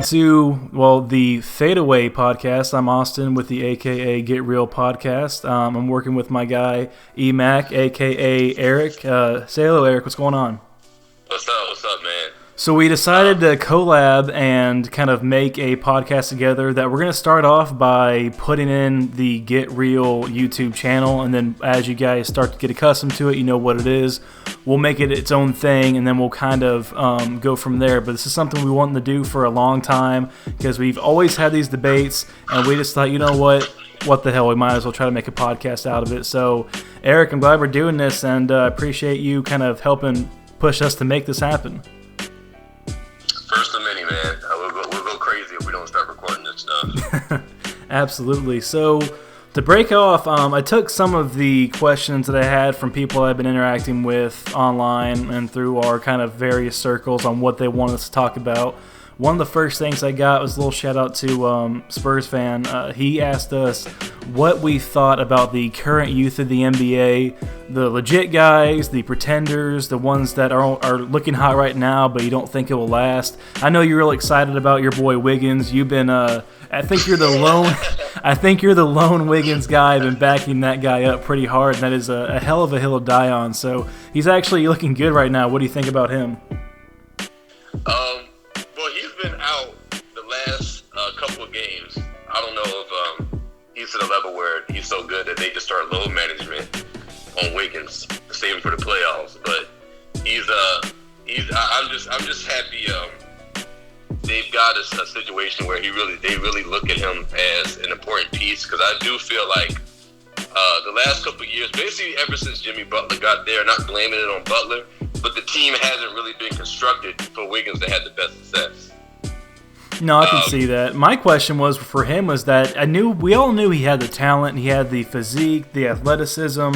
to, the Fadeaway Podcast. I'm Austin with the AKA Get Real Podcast. I'm working with my guy, Emac, AKA Eric. Say hello, Eric. What's going on? What's up, man? So we decided to collab and kind of make a podcast together that we're going to start off by putting in the Get Real YouTube channel, and then as you guys start to get accustomed to it, you know what it is, we'll make it its own thing, and then we'll kind of go from there. But this is something we wanted to do for a long time because we've always had these debates, and we just thought, you know what the hell, we might as well try to make a podcast out of it. So Eric, I'm glad we're doing this, and appreciate you kind of helping push us to make this happen. First of many, man. We'll go crazy if we don't start recording this stuff. Absolutely. So to break off, I took some of the questions that I had from people I've been interacting with online and through our kind of various circles on what they want us to talk about. One of the first things I got was a little shout out to Spurs fan. He asked us what we thought about the current youth of the NBA, the legit guys, the pretenders, the ones that are looking hot right now, but you don't think it will last. I know you're real excited about your boy Wiggins. You've been, I think you're the lone Wiggins guy. I've been backing that guy up pretty hard, and that is a hell of a hill to die on. So he's actually looking good right now. What do you think about him? Well, he's been out the last couple of games. I don't know if he's to the level where he's so good that they just start load management on Wiggins to save him for the playoffs. But I'm just happy they've got a situation where they really look at him as an important piece, because I do feel like the last couple of years, basically ever since Jimmy Butler got there, not blaming it on Butler, but the team hasn't really been constructed for Wiggins to have the best success. No, I can see that. My question for him was that we all knew he had the talent, he had the physique, the athleticism,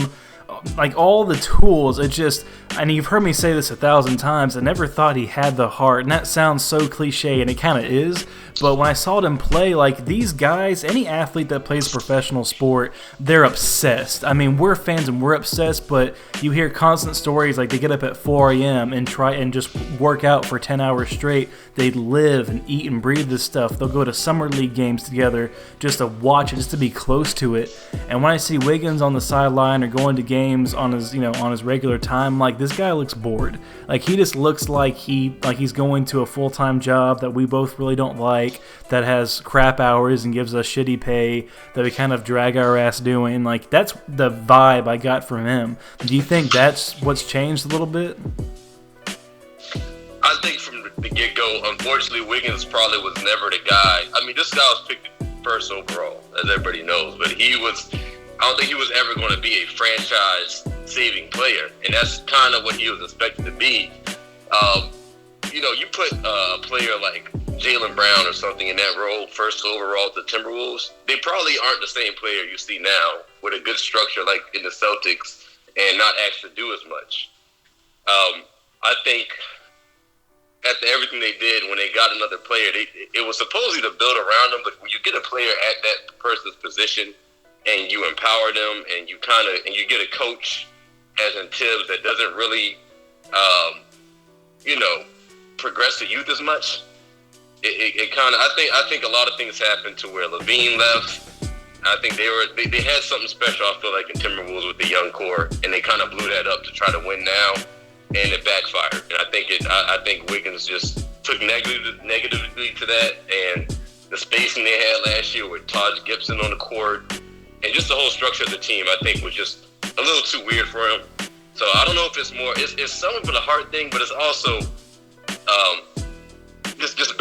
like all the tools. It just, and you've heard me say this 1,000 times, I never thought he had the heart, and that sounds so cliche, and it kind of is. But when I saw them play, like these guys, any athlete that plays professional sport, they're obsessed. I mean, we're fans and we're obsessed, but you hear constant stories like they get up at 4 a.m. and try and just work out for 10 hours straight. They live and eat and breathe this stuff. They'll go to summer league games together just to watch it, just to be close to it. And when I see Wiggins on the sideline or going to games on his regular time, like this guy looks bored. Like he just looks like he's going to a full-time job that we both really don't like, that has crap hours and gives us shitty pay, that we kind of drag our ass doing. Like that's the vibe I got from him. Do you think that's what's changed a little bit? I think from the get-go, unfortunately, Wiggins probably was never the guy. I mean, this guy was picked first overall, as everybody knows, but I don't think he was ever going to be a franchise-saving player, and that's kind of what he was expected to be. You put a player like Jaylen Brown or something in that role, first overall to the Timberwolves, they probably aren't the same player you see now with a good structure like in the Celtics and not actually do as much. I think after everything they did when they got another player, it was supposedly to build around them, but when you get a player at that person's position and you empower them and you get a coach as in Tibbs that doesn't really progress the youth as much, it kind of, I think a lot of things happened to where Levine left. I think they had something special, I feel like, in Timberwolves with the young core, and they kind of blew that up to try to win now, and it backfired. And I think Wiggins just took negatively to that, and the spacing they had last year with Taj Gibson on the court, and just the whole structure of the team, I think was just a little too weird for him. So I don't know if it's more, it's something for the heart thing, but it's also just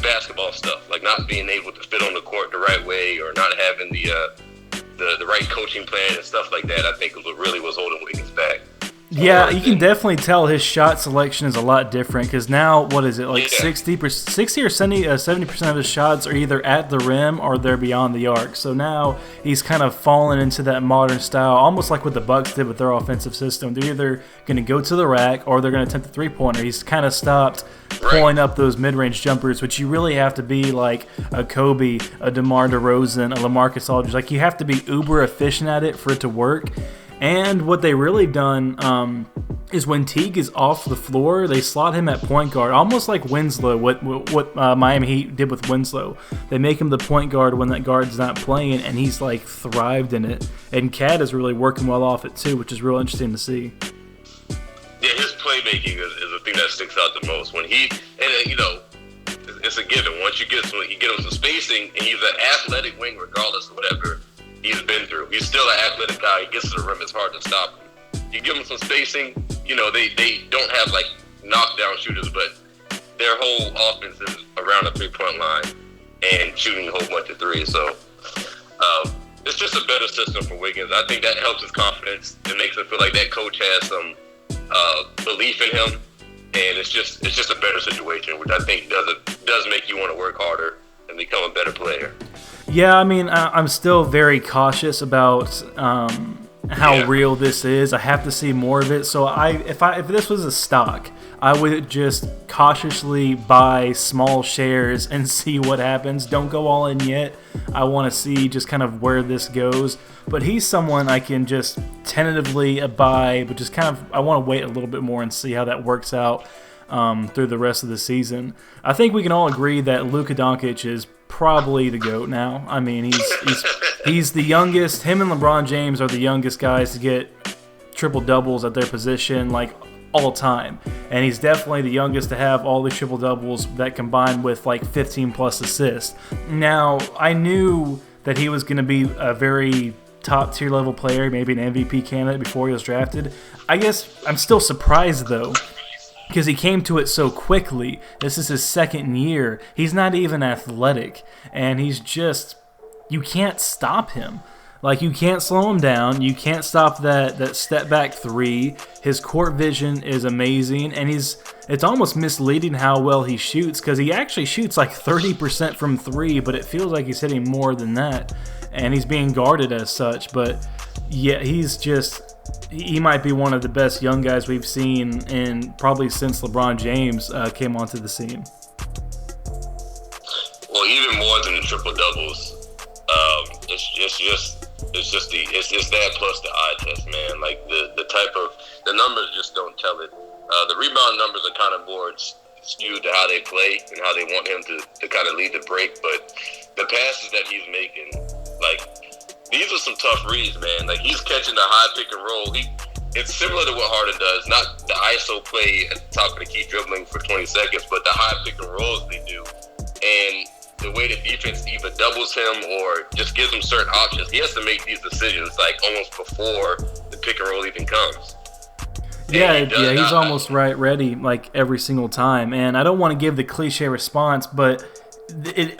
basketball stuff, like not being able to fit on the court the right way, or not having the right coaching plan and stuff like that. I think it really was holding Wiggins back. Yeah, you can definitely tell his shot selection is a lot different, because now, what is it, like 60 or 70% of his shots are either at the rim or they're beyond the arc. So now he's kind of fallen into that modern style, almost like what the Bucks did with their offensive system. They're either going to go to the rack or they're going to attempt the three-pointer. He's kind of stopped pulling up those mid-range jumpers, which you really have to be like a Kobe, a DeMar DeRozan, a LaMarcus Aldridge. Like, you have to be uber efficient at it for it to work. And what they really done is when Teague is off the floor, they slot him at point guard, almost like Winslow, what Miami Heat did with Winslow. They make him the point guard when that guard's not playing, and he's like thrived in it. And Cat is really working well off it too, which is real interesting to see. Yeah, his playmaking is the thing that sticks out the most. When he, and you know, it's a given. Once you get him some spacing, and he's an athletic wing regardless of whatever he's been through. He's still an athletic guy. He gets to the rim. It's hard to stop him. You give him some spacing, you know, they don't have like knockdown shooters, but their whole offense is around the 3-point line and shooting a whole bunch of threes. So it's just a better system for Wiggins. I think that helps his confidence. It makes him feel like that coach has some belief in him, and it's just a better situation, which I think does make you want to work harder and become a better player. Yeah, I mean, I'm still very cautious about how real this is. I have to see more of it. So if this was a stock, I would just cautiously buy small shares and see what happens. Don't go all in yet. I want to see just kind of where this goes. But he's someone I can just tentatively buy, but just kind of I want to wait a little bit more and see how that works out through the rest of the season. I think we can all agree that Luka Doncic is probably the GOAT now. I mean, he's the youngest. Him and LeBron James are the youngest guys to get triple doubles at their position, like all time. And he's definitely the youngest to have all the triple doubles that combined with like 15 plus assists. Now, I knew that he was going to be a very top tier level player, maybe an MVP candidate before he was drafted. I guess I'm still surprised though, because he came to it so quickly. This is his second year. He's not even athletic, and he's just, you can't stop him. Like, you can't slow him down. You can't stop that step back three. His court vision is amazing, and it's almost misleading how well he shoots, because he actually shoots like 30% from three, but it feels like he's hitting more than that, and he's being guarded as such. But yeah, he might be one of the best young guys we've seen in probably since LeBron James came onto the scene. Well, even more than the triple doubles, it's that plus the eye test, man. Like the numbers just don't tell it. The rebound numbers are kind of more skewed to how they play and how they want him to kind of lead the break, but the passes that he's making, like, these are some tough reads, man. Like, he's catching the high pick and roll. It's similar to what Harden does. Not the ISO play at the top of the key dribbling for 20 seconds, but the high pick and rolls they do. And the way the defense either doubles him or just gives him certain options, he has to make these decisions, like, almost before the pick and roll even comes. He's almost ready, like, every single time. And I don't want to give the cliche response, but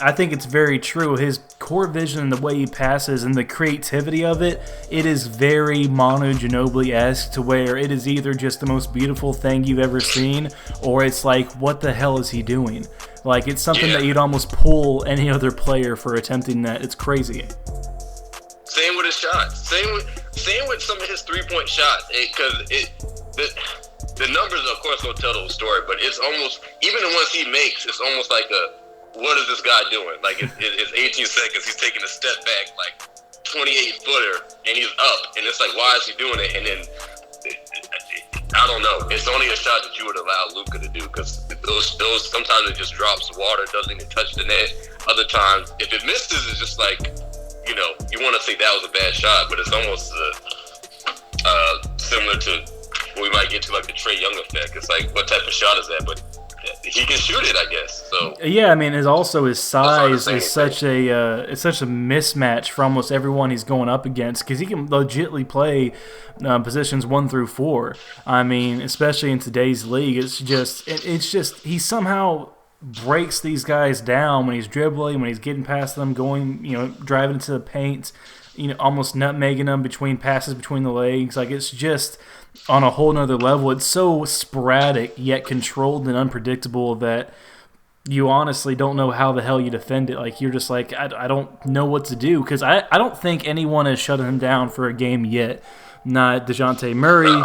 I think it's very true. His core vision and the way he passes and the creativity of it is very Manu Ginobili-esque, to where it is either just the most beautiful thing you've ever seen, or it's like, what the hell is he doing? Like, it's something that you'd almost pull any other player for attempting that. It's crazy. Same with his shots. Same with some of his 3-point shots. Because the numbers, of course, don't tell the whole story, but it's almost, even the ones he makes, it's almost like what is this guy doing? Like, it's 18 seconds, he's taking a step back, like 28-footer, and he's up, and it's like, why is he doing it? And then, I don't know. It's only a shot that you would allow Luka to do, because those sometimes it just drops water, doesn't even touch the net. Other times, if it misses, it's just like, you know, you want to say that was a bad shot, but it's almost similar to what we might get to, like the Trae Young effect. It's like, what type of shot is that? But he can shoot it, I guess. So yeah, I mean, his size is such a mismatch for almost everyone he's going up against, because he can legitimately play positions 1 through 4. I mean, especially in today's league, it's just he somehow breaks these guys down when he's dribbling, when he's getting past them, going, driving into the paint, almost nutmegging them between passes between the legs. Like, it's just on a whole nother level. It's so sporadic yet controlled and unpredictable that you honestly don't know how the hell you defend it. Like, you're just like, I don't know what to do, because I don't think anyone has shut him down for a game yet. Not DeJounte Murray,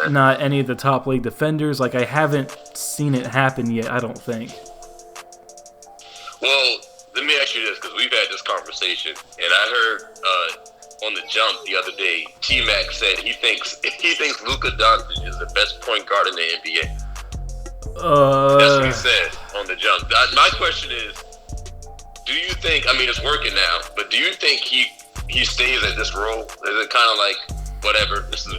not any of the top league defenders. Like, I haven't seen it happen yet, I don't think. Well, let me ask you this, because we've had this conversation, and I heard on the jump the other day, Emac said he thinks Luka Doncic is the best point guard in the NBA. That's what he said on the jump. My question is, do you think? I mean, it's working now, but do you think he stays at this role? Is it kind of like whatever? This is.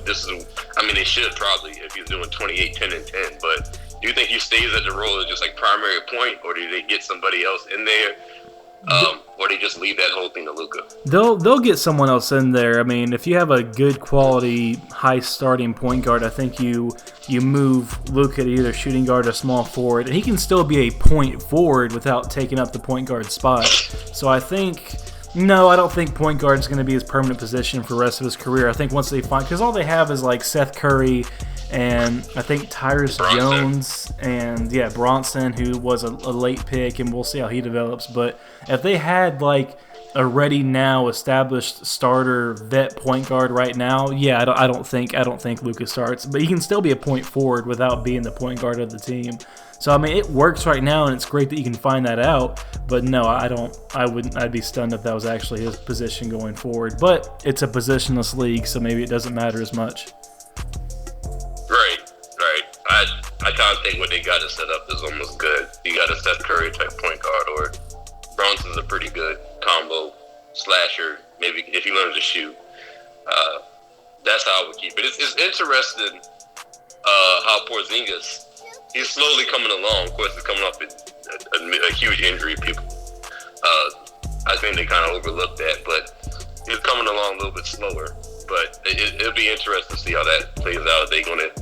I mean, they should probably if he's doing 28, 10, and 10. But do you think he stays at the role as just like primary point, or do they get somebody else in there? Or they just leave that whole thing to Luka? They'll get someone else in there. I mean, if you have a good quality, high starting point guard, I think you move Luka to either shooting guard or small forward, and he can still be a point forward without taking up the point guard spot. So I don't think point guard is going to be his permanent position for the rest of his career. I think once they find, because all they have is like Seth Curry and I think Tyrus Jones and Bronson, who was a late pick, and we'll see how he develops. But if they had like a ready now established starter vet point guard right now, I don't think Luka starts, but he can still be a point forward without being the point guard of the team. So I mean, it works right now, and it's great that you can find that out. But no, I'd be stunned if that was actually his position going forward. But it's a positionless league, so maybe it doesn't matter as much. Right. I kind of think what they got to set up is almost good. You got a Seth Curry type point guard, or Bronson's a pretty good combo slasher. Maybe if he learns to shoot, that's how I would keep it. It's interesting how Porzingis, he's slowly coming along. Of course, he's coming off a huge injury. People, I think they kind of overlooked that, but he's coming along a little bit slower. But it'll be interesting to see how that plays out. Are they going to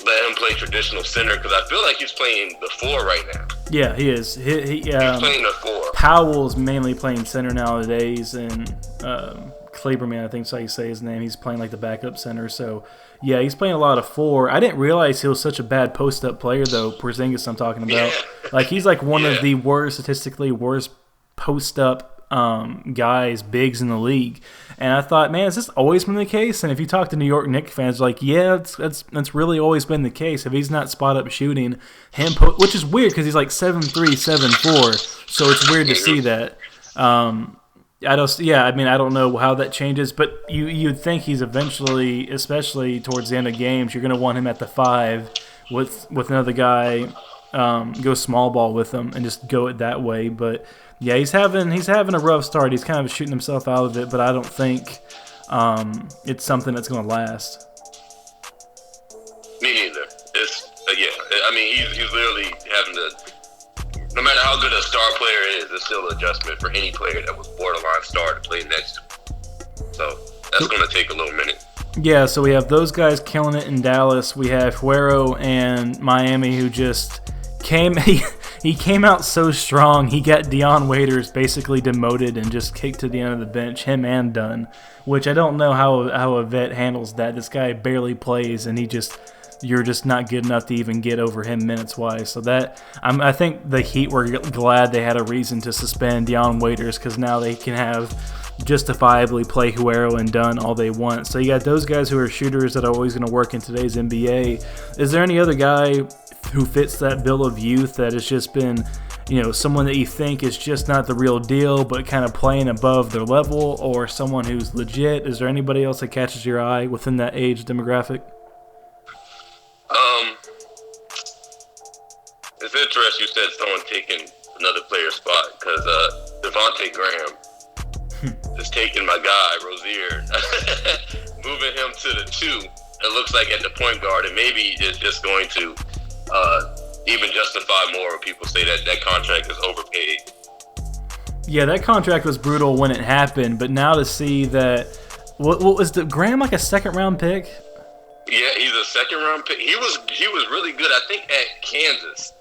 let him play traditional center? Because I feel like he's playing the 4 right now. Yeah, he is. He's playing the 4. Powell's mainly playing center nowadays, and Kleberman, I think is how you say his name, he's playing like the backup center. So, yeah, he's playing a lot of 4. I didn't realize he was such a bad post-up player, though, Porzingis I'm talking about. Yeah. Like, he's like one of the statistically worst post-up guys, bigs in the league. And I thought, man, has this always been the case? And if you talk to New York Knicks fans, like, yeah, that's really always been the case. If he's not spot up shooting, which is weird because he's like 7'3", 7'4", so it's weird to see that. I don't know how that changes, but you'd think he's eventually, especially towards the end of games, you're going to want him at the 5 with another guy, go small ball with him and just go it that way. But yeah, he's having a rough start. He's kind of shooting himself out of it, but I don't think it's something that's going to last. Me neither. I mean, he's literally having to. No matter how good a star player is, it's still an adjustment for any player that was borderline star to play next to him. So that's going to take a little minute. Yeah, so we have those guys killing it in Dallas. We have Huero and Miami, who just came. He came out so strong. He got Dion Waiters basically demoted and just kicked to the end of the bench, him and Dunn, which I don't know how a vet handles that. This guy barely plays, and you're just not good enough to even get over him minutes-wise. So I think the Heat were glad they had a reason to suspend Dion Waiters, because now they can have justifiably play Huero and Dunn all they want. So you got those guys who are shooters that are always going to work in today's NBA. Is there any other guy who fits that bill of youth that has just been, someone that you think is just not the real deal but kind of playing above their level, or someone who's legit? Is there anybody else that catches your eye within that age demographic? It's interesting you said someone taking another player's spot, because Devontae Graham is taking my guy, Rozier, moving him to the 2. It looks like at the point guard, and maybe it's just going to even justify more when people say that contract is overpaid. Yeah, that contract was brutal when it happened, but now to see that, what was Graham like a second-round pick? Yeah, he's a second-round pick. He was really good, I think, at Kansas.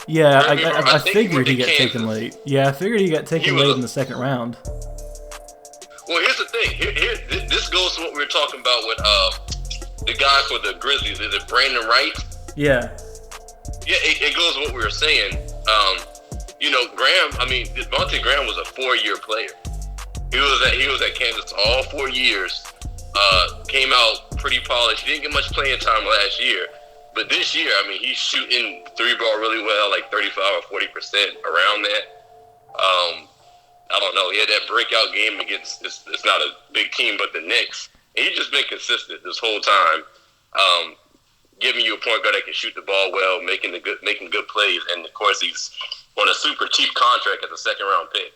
Yeah, I figured he got taken late. Yeah, I figured he got taken late in the second round. Well, here's the thing. This goes to what we were talking about with the guy for the Grizzlies. Is it Brandon Wright? Yeah. Yeah, it goes to what we were saying. Devontae Graham was a 4-year player. He was at Kansas all 4 years. Came out pretty polished. He didn't get much playing time last year. But this year, he's shooting 3-ball really well, like 35 or 40% around that. I don't know. He had that breakout game against it's not a big team, but the Knicks. And he's just been consistent this whole time, giving you a point guard that can shoot the ball well, making good plays, and of course he's on a super cheap contract as a second-round pick.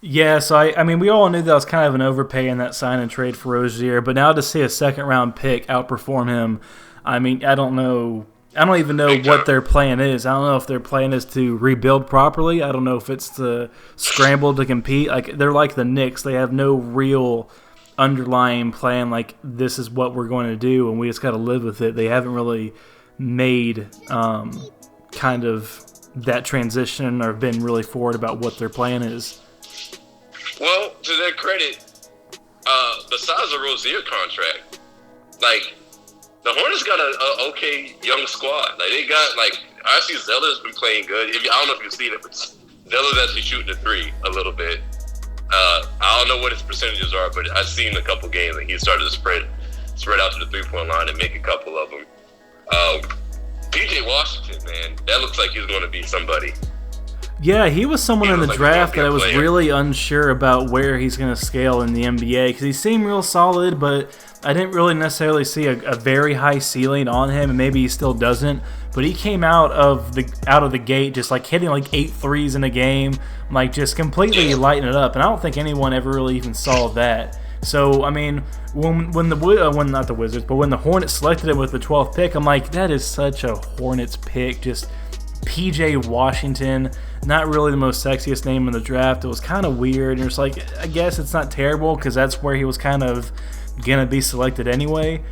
Yeah, so I mean, we all knew that was kind of an overpay in that sign and trade for Rozier, but now to see a second-round pick outperform him, I mean, I don't know. I don't even know what their plan is. I don't know if their plan is to rebuild properly. I don't know if it's to scramble to compete. Like, they're like the Knicks. They have no real underlying plan, like this is what we're going to do and we just got to live with it. They haven't really made kind of that transition or been really forward about what their plan is. Well, to their credit, besides the Rozier contract, like, the Hornets got a okay young squad. Like, they got, like, actually Zeller's been playing good. I don't know if you've seen it, but Zeller's actually shooting the three a little bit. I don't know what his percentages are, but I've seen a couple games and he started to spread out to the 3-point line and make a couple of them. PJ Washington, man, that looks like he's going to be somebody. Yeah, he was someone in the draft that I was really unsure about where he's going to scale in the NBA because he seemed real solid, but I didn't really necessarily see a very high ceiling on him, and maybe he still doesn't. But he came out of the gate just like hitting like 8 threes in a game, like just completely lighting it up. And I don't think anyone ever really even saw that. So I mean, when not the Wizards, but when the Hornets selected him with the 12th pick, I'm like, that is such a Hornets pick. Just PJ Washington, not really the most sexiest name in the draft. It was kind of weird. And it's like, I guess it's not terrible because that's where he was kind of gonna be selected anyway,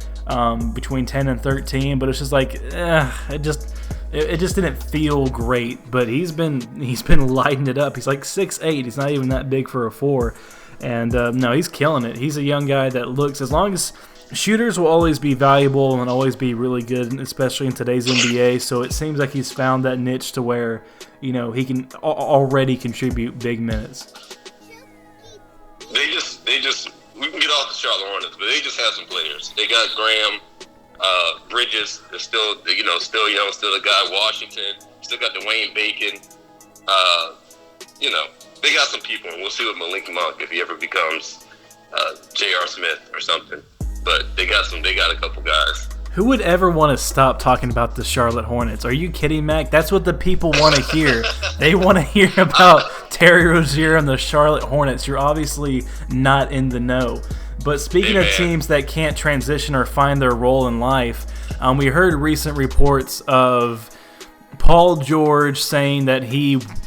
between 10 and 13. But it's just like, it just didn't feel great. But he's been lighting it up. He's like 6'8". He's not even that big for a 4. And no, he's killing it. He's a young guy that looks, as long as shooters will always be valuable and always be really good, especially in today's NBA. So it seems like he's found that niche to where, you know, he can already contribute big minutes. They just we can get off the Charlotte Hornets, but they just have some players. They got Graham, Bridges is still young, still the guy. Washington, still got Dwayne Bacon. They got some people, and we'll see with Malik Monk if he ever becomes J.R. Smith or something. But they got a couple guys. Who would ever want to stop talking about the Charlotte Hornets? Are you kidding, Mac? That's what the people want to hear. They want to hear about Terry Rozier and the Charlotte Hornets. You're obviously not in the know. But speaking of teams that can't transition or find their role in life, we heard recent reports of Paul George saying that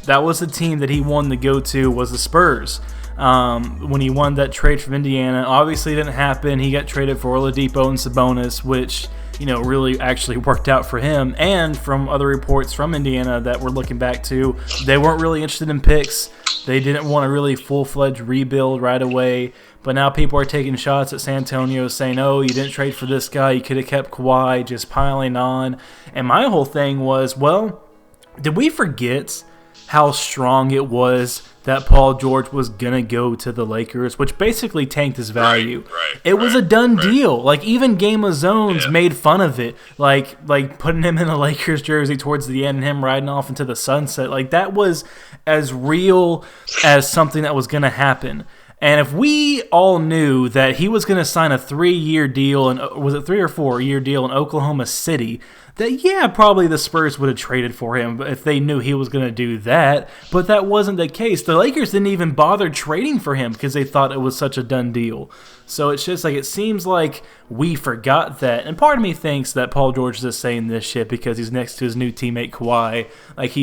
that was the team that he wanted to go to was the Spurs. When he won that trade from Indiana, obviously it didn't happen. He got traded for Oladipo and Sabonis, which, really actually worked out for him. And from other reports from Indiana that we're looking back to, they weren't really interested in picks. They didn't want a really full-fledged rebuild right away. But now people are taking shots at San Antonio saying, oh, you didn't trade for this guy. You could have kept Kawhi, just piling on. And my whole thing was, well, did we forget how strong it was that Paul George was going to go to the Lakers, which basically tanked his value. It was a done deal. Like, even Game of Zones made fun of it. Like putting him in a Lakers jersey towards the end and him riding off into the sunset. Like, that was as real as something that was going to happen. And if we all knew that he was going to sign a 3-year deal, and was it 3 or 4-year deal in Oklahoma City, that probably the Spurs would have traded for him if they knew he was going to do that. But that wasn't the case. The Lakers didn't even bother trading for him because they thought it was such a done deal. So it's just like, it seems like we forgot that. And part of me thinks that Paul George is just saying this shit because he's next to his new teammate Kawhi. Like,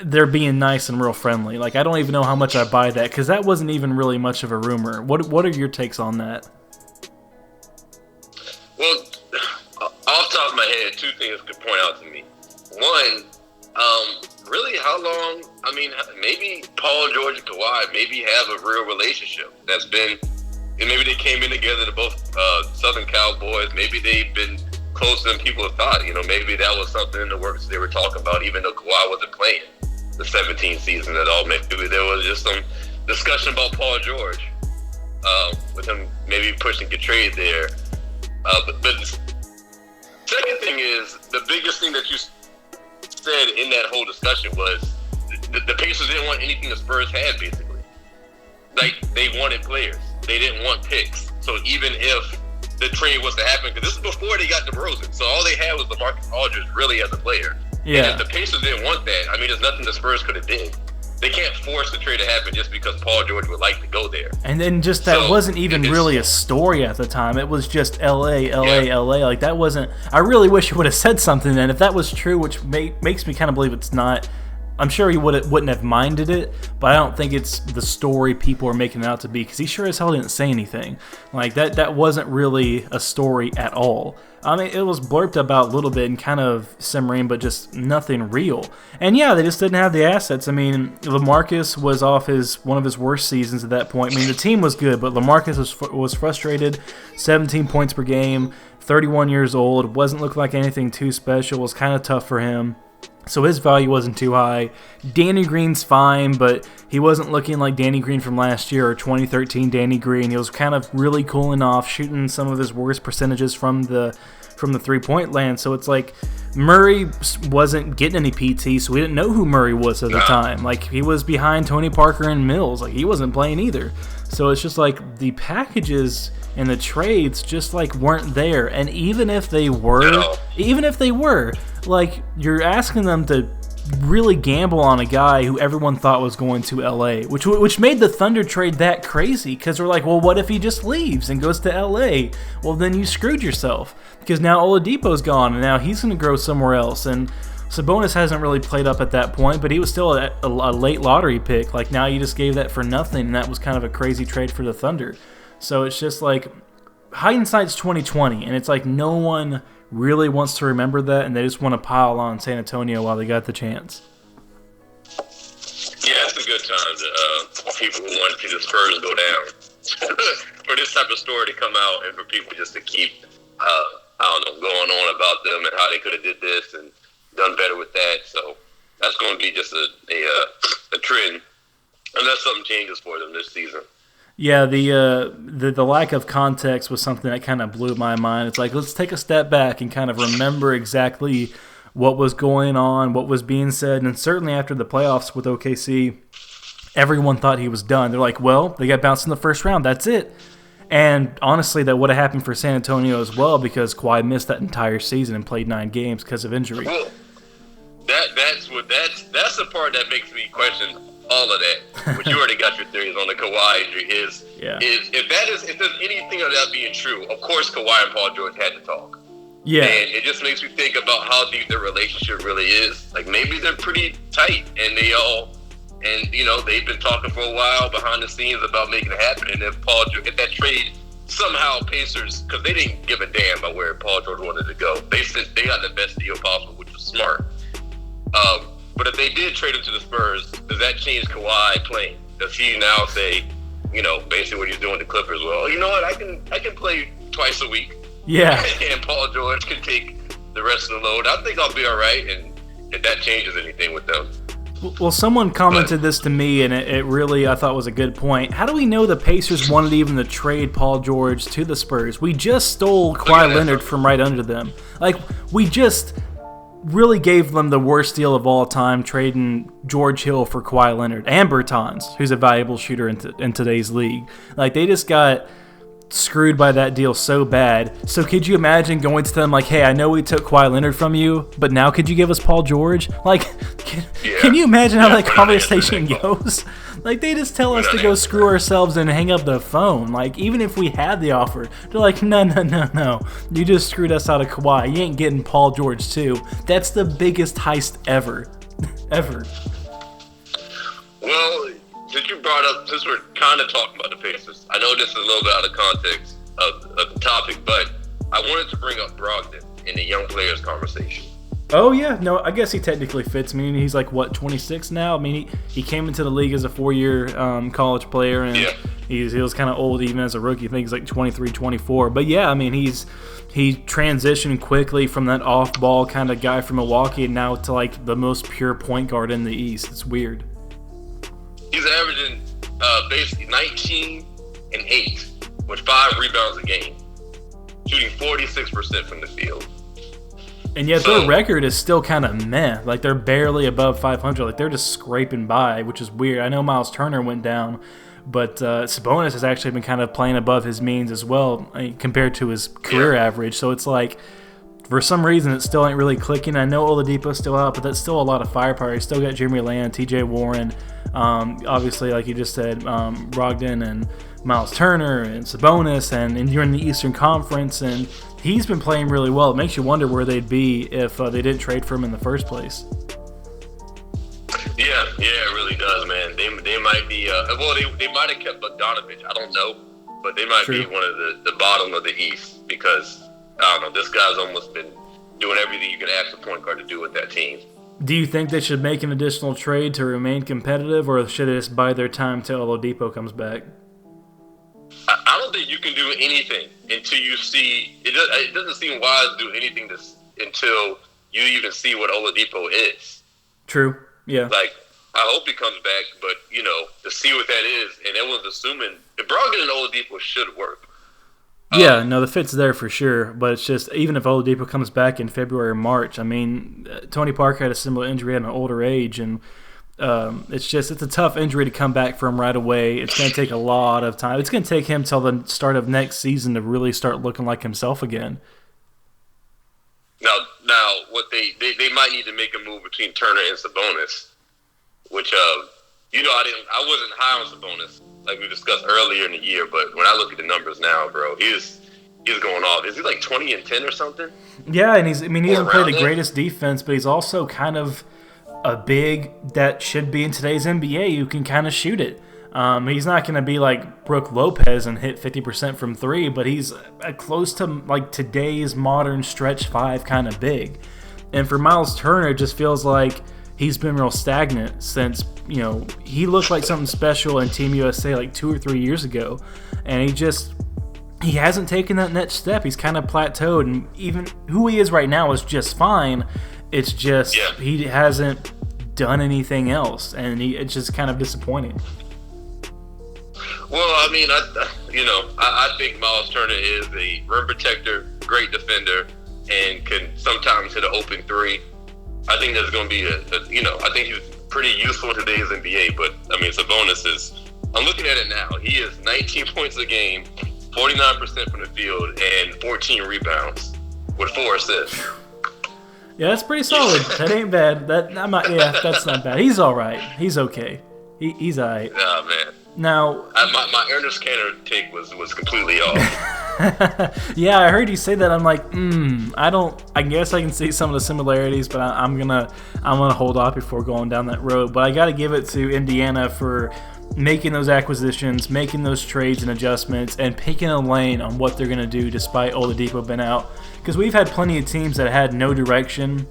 they're being nice and real friendly. Like, I don't even know how much I buy that because that wasn't even really much of a rumor. What are your takes on that? Well, off the top of my head, 2 things could point out to me. One, really, how long? I mean, maybe Paul George and Kawhi maybe have a real relationship that's been, and maybe they came in together to both Southern Cowboys. Maybe they've been closer than people have thought. Maybe that was something in the works they were talking about, even though Kawhi wasn't playing the 17th season at all. Maybe there was just some discussion about Paul George with him maybe pushing a trade there. But the second thing is, the biggest thing that you said in that whole discussion was the Pacers didn't want anything the Spurs had, basically. Like, they wanted players. They didn't want picks. So even if the trade was to happen, because this is before they got DeRozan, so all they had was LaMarcus Aldridge really as a player. Yeah. And if the Pacers didn't want that, I mean, there's nothing the Spurs could have did. They can't force the trade to happen just because Paul George would like to go there. And then just that wasn't even really a story at the time. It was just LA. Like, that wasn't... I really wish he would have said something then. If that was true, which makes me kind of believe it's not... I'm sure he wouldn't have minded it, but I don't think it's the story people are making it out to be, because he sure as hell didn't say anything. Like, that wasn't really a story at all. I mean, it was blurped about a little bit and kind of simmering, but just nothing real. And yeah, they just didn't have the assets. I mean, LaMarcus was off one of his worst seasons at that point. I mean, the team was good, but LaMarcus was frustrated. 17 points per game, 31 years old, wasn't looking like anything too special, was kind of tough for him. So his value wasn't too high. Danny Green's fine, but he wasn't looking like Danny Green from last year or 2013 Danny Green. He was kind of really cooling off, shooting some of his worst percentages from the three-point land. So it's like Murray wasn't getting any PT, so we didn't know who Murray was at the time. Like, he was behind Tony Parker and Mills. Like, he wasn't playing either. So it's just like the packages and the trades just like weren't there. And even if they were, like, you're asking them to really gamble on a guy who everyone thought was going to LA, which made the Thunder trade that crazy, because we're like, well, what if he just leaves and goes to LA? Well, then you screwed yourself, because now Oladipo's gone and now he's going to grow somewhere else. And Sabonis hasn't really played up at that point, but he was still a late lottery pick. Like, now you just gave that for nothing, and that was kind of a crazy trade for the Thunder. So it's just like, hindsight's 2020, and it's like no one really wants to remember that, and they just want to pile on San Antonio while they got the chance. Yeah, it's a good time to people who want to see the Spurs go down. For this type of story to come out, and for people just to keep, going on about them and how they could have did this and done better with that. So that's going to be just a trend, unless something changes for them this season. Yeah, the lack of context was something that kind of blew my mind. It's like, let's take a step back and kind of remember exactly what was going on, what was being said. And certainly after the playoffs with OKC, everyone thought he was done. They're like, well, they got bounced in the first round. That's it. And honestly, that would have happened for San Antonio as well, because Kawhi missed that entire season and played 9 games because of injury. Well, that's the part that makes me question all of that. But you already got your theories on the Kawhi injury. If there's anything of that being true, of course Kawhi and Paul George had to talk. Yeah. And it just makes me think about how deep their relationship really is. Like, maybe they're pretty tight, and they've been talking for a while behind the scenes about making it happen. And if that trade somehow Pacers, because they didn't give a damn about where Paul George wanted to go, they got the best deal possible, which was smart. But if they did trade him to the Spurs, does that change Kawhi playing? Does he now say, basically what he's doing to Clippers? Well, you know what? I can play twice a week. Yeah. And Paul George can take the rest of the load. I think I'll be all right. And if that changes anything with them. Well, someone commented this to me, and it really, I thought, was a good point. How do we know the Pacers wanted even to trade Paul George to the Spurs? We just stole Kawhi Leonard from right under them. Like, we just really gave them the worst deal of all time, trading George Hill for Kawhi Leonard and Bertans, who's a valuable shooter in today's league. Like, they just got screwed by that deal so bad. So could you imagine going to them like, hey, I know we took Kawhi Leonard from you, but now could you give us Paul George? Like, can you imagine how that conversation goes? Like, they just tell us to go screw ourselves and hang up the phone. Like, even if we had the offer, they're like, no. You just screwed us out of Kawhi. You ain't getting Paul George too. That's the biggest heist ever. Ever. Well, since you brought up, since we're kind of talking about the Pacers, I know this is a little bit out of context of the topic, but I wanted to bring up Brogdon in the young players conversation. Oh, yeah. No, I guess he technically fits. I mean, he's like, 26 now? I mean, he came into the league as a 4-year college player, and he was kind of old even as a rookie. I think he's like 23, 24. But, yeah, I mean, he transitioned quickly from that off-ball kind of guy from Milwaukee and now to, like, the most pure point guard in the East. It's weird. He's averaging basically 19 and 8 with 5 rebounds a game, shooting 46% from the field. And yet their record is still kind of meh. Like, they're barely above 500. Like, they're just scraping by, which is weird. I know Miles Turner went down, But Sabonis has actually been kind of playing above his means as well, compared to his career average. So it's like, for some reason, it still ain't really clicking. I know Oladipo's still out, but that's still a lot of firepower. You still got Jeremy Lamb, T.J. Warren, obviously, like you just said, Brogdon and Miles Turner and Sabonis, and you're in the Eastern Conference, and he's been playing really well. It makes you wonder where they'd be if they didn't trade for him in the first place. Yeah, it really does, man. They might be, they might have kept Bogdanovich. I don't know, but they might be one of the bottom of the East because, I don't know, this guy's almost been doing everything you can ask a point guard to do with that team. Do you think they should make an additional trade to remain competitive, or should they just bide their time till Oladipo comes back? I don't think you can do anything until you see it. It doesn't seem wise to do anything until you even see what Oladipo is. True. Yeah. Like, I hope he comes back, but to see what that is, and everyone's assuming if Brogdon and Oladipo should work. Yeah, no, the fit's there for sure, but it's just, even if Oladipo comes back in February or March, I mean, Tony Parker had a similar injury at an older age, and it's a tough injury to come back from right away. It's going to take a lot of time. It's going to take him till the start of next season to really start looking like himself again. Now, what they might need to make a move between Turner and Sabonis, which I wasn't high on Sabonis like we discussed earlier in the year, but when I look at the numbers now, bro, he's going off. Is he like 20 and 10 or something? Yeah, and he doesn't play the greatest defense, but he's also kind of a big that should be in today's NBA. You can kind of shoot it. He's not going to be like Brook Lopez and hit 50% from three, but he's close to like today's modern stretch five kind of big. And for Miles Turner, it just feels like he's been real stagnant since, he looked like something special in Team USA like 2 or 3 years ago. And he hasn't taken that next step. He's kind of plateaued, and even who he is right now is just fine. It's just he hasn't done anything else, and it's just kind of disappointing. Well, I mean, I think Miles Turner is a rim protector, great defender, and can sometimes hit an open three. I think there's going to be I think he's pretty useful in today's NBA, but, I mean, Sabonis is, I'm looking at it now, he is 19 points a game, 49% from the field, and 14 rebounds with 4 assists. Yeah, that's pretty solid. That ain't bad. That's not bad. He's all right. He's okay. He's all right. Nah, man. Now, my Ernest Canner take was completely off. Yeah, I heard you say that. I'm like, I guess I can see some of the similarities, but I'm gonna hold off before going down that road. But I got to give it to Indiana for making those acquisitions, making those trades and adjustments, and picking a lane on what they're gonna do despite Oladipo being out. Because we've had plenty of teams that had no direction.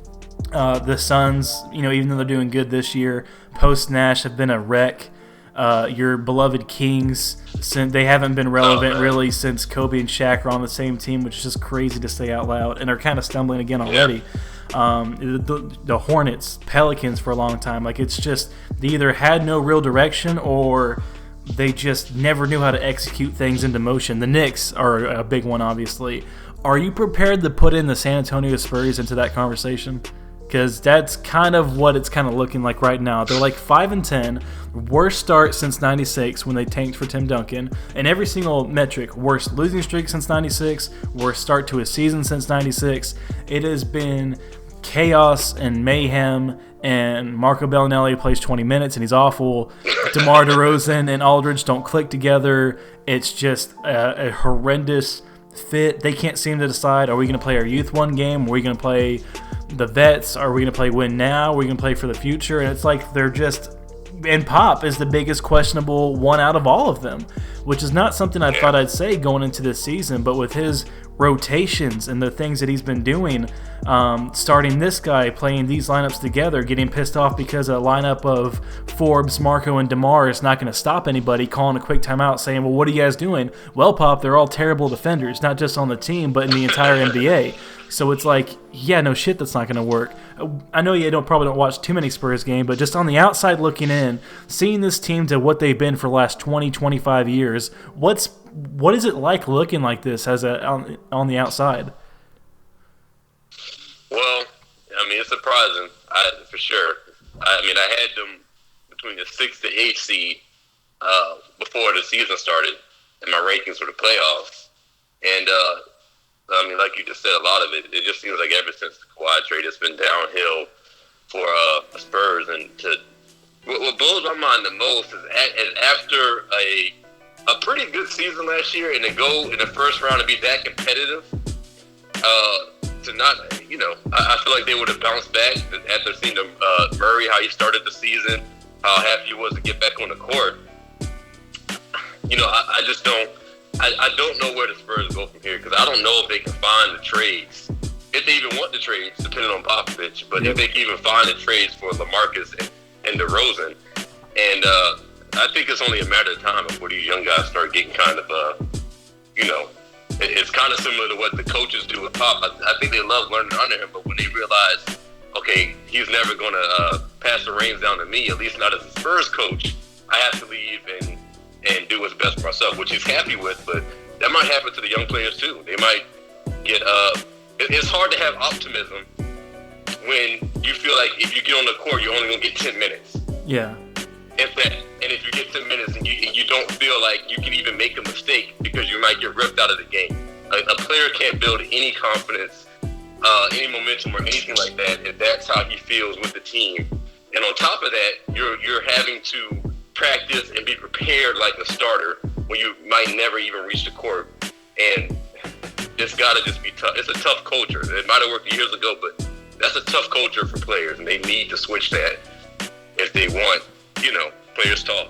The Suns, even though they're doing good this year, post-Nash have been a wreck. Your beloved Kings, they haven't been relevant really since Kobe and Shaq were on the same team, which is just crazy to say out loud, and are kind of stumbling again already. The Hornets, Pelicans for a long time, like it's just they either had no real direction or they just never knew how to execute things into motion. The Knicks are a big one, obviously. Are you prepared to put in the San Antonio Spurs into that conversation? Because that's kind of what it's kind of looking like right now. They're like 5-10, worst start since '96 when they tanked for Tim Duncan, and every single metric, worst losing streak since '96, worst start to a season since '96. It has been chaos and mayhem, and Marco Bellinelli plays 20 minutes and he's awful. DeMar DeRozan and Aldridge don't click together. It's just a horrendous fit. They can't seem to decide, are we going to play our youth one game? Are we going to play the vets? Are we going to play win now? Are we going to play for the future? And it's like they're just... And Pop is the biggest questionable one out of all of them, which is not something I thought I'd say going into this season, but with his rotations and the things that he's been doing, starting this guy, playing these lineups together, getting pissed off because a lineup of Forbes, Marco, and DeMar is not going to stop anybody, calling a quick timeout saying, well, what are you guys doing? Well, Pop, they're all terrible defenders, not just on the team, but in the entire NBA. So it's like, yeah, no shit, that's not going to work. I know you probably don't watch too many Spurs games, but just on the outside looking in, seeing this team to what they've been for the last 20, 25 years, what is it like looking like this on the outside? Well, I mean, it's surprising, for sure. I mean, I had them between the 6th to 8th seed. before the season started in my rankings for the playoffs. And, I mean, like you just said, a lot of it just seems like ever since the Kawhi trade, it's been downhill for the Spurs. And what blows my mind the most is after a pretty good season last year and to go in the first round and be that competitive, to not, I feel like they would have bounced back after seeing Murray, how he started the season, how happy he was to get back on the court. I just don't. I don't know where the Spurs go from here because I don't know if they can find the trades, if they even want the trades, depending on Popovich. But if they can even find the trades for LaMarcus and DeRozan, and I think it's only a matter of time before these young guys start getting kind of, it's kind of similar to what the coaches do with Pop. I think they love learning under him, but when they realize, okay, he's never going to pass the reins down to me, at least not as a Spurs coach, I have to leave and do what's best for myself, which he's happy with, but that might happen to the young players too. They might get, it's hard to have optimism when you feel like if you get on the court, you're only going to get 10 minutes. Yeah. If that, and if you get 10 minutes and you don't feel like you can even make a mistake because you might get ripped out of the game. A player can't build any confidence, any momentum or anything like that if that's how he feels with the team. And on top of that, you're having to practice and be prepared like a starter when you might never even reach the court. And it's got to just be tough. It's a tough culture. It might have worked years ago, but that's a tough culture for players, and they need to switch that if they want, players talk.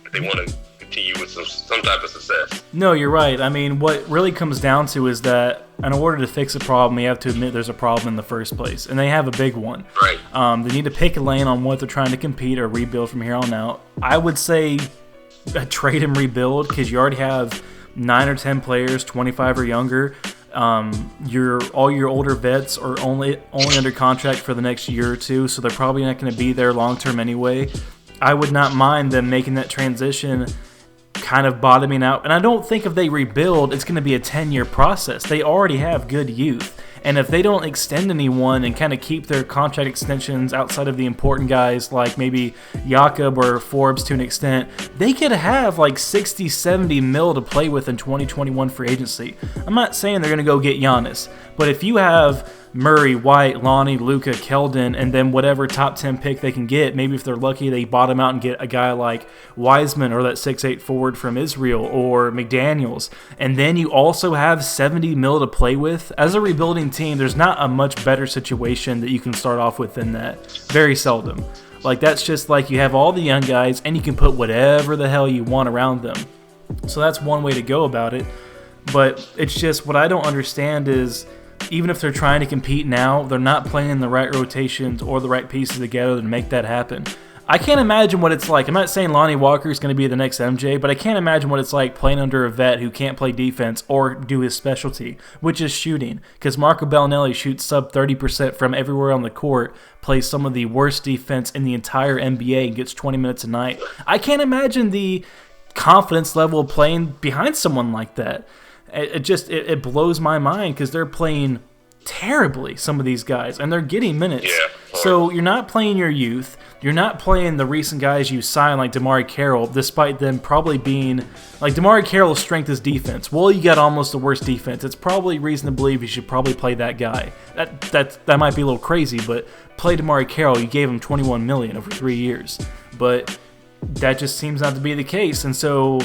If they want to continue with some type of success. No, you're right. I mean, what really comes down to is that in order to fix a problem, you have to admit there's a problem in the first place, and they have a big one. Right. They need to pick a lane on what they're trying to compete or rebuild from here on out. I would say trade and rebuild because you already have 9 or 10 players, 25 or younger. All your older vets are only under contract for the next year or two, so they're probably not going to be there long term anyway. I would not mind them making that transition, kind of bottoming out. And I don't think if they rebuild, it's going to be a 10-year process. They already have good youth. And if they don't extend anyone and kind of keep their contract extensions outside of the important guys like maybe Jakob or Forbes to an extent, they could have like 60, 70 mil to play with in 2021 free agency. I'm not saying they're going to go get Giannis, but if you have Murray, White, Lonnie, Luka, Keldon, and then whatever top 10 pick they can get, maybe if they're lucky they bottom out and get a guy like Wiseman or that 6'8 forward from Israel or McDaniels, and then you also have 70 mil to play with. As a rebuilding team, there's not a much better situation that you can start off with than that. Very seldom. Like, that's just like you have all the young guys and you can put whatever the hell you want around them. So that's one way to go about it. But it's just what I don't understand is even if they're trying to compete now, they're not playing the right rotations or the right pieces together to make that happen. I can't imagine what it's like. I'm not saying Lonnie Walker is going to be the next MJ, but I can't imagine what it's like playing under a vet who can't play defense or do his specialty, which is shooting. Because Marco Bellinelli shoots sub 30% from everywhere on the court, plays some of the worst defense in the entire NBA, and gets 20 minutes a night. I can't imagine the confidence level of playing behind someone like that. It blows my mind because they're playing terribly, some of these guys, and they're getting minutes. Yeah. So you're not playing your youth. You're not playing the recent guys you signed like DeMar Carroll, despite them probably being like DeMar Carroll's strength is defense. Well, you got almost the worst defense. It's probably reason to believe you should probably play that guy. That might be a little crazy, but play DeMar Carroll. You gave him $21 million over 3 years, but that just seems not to be the case, and so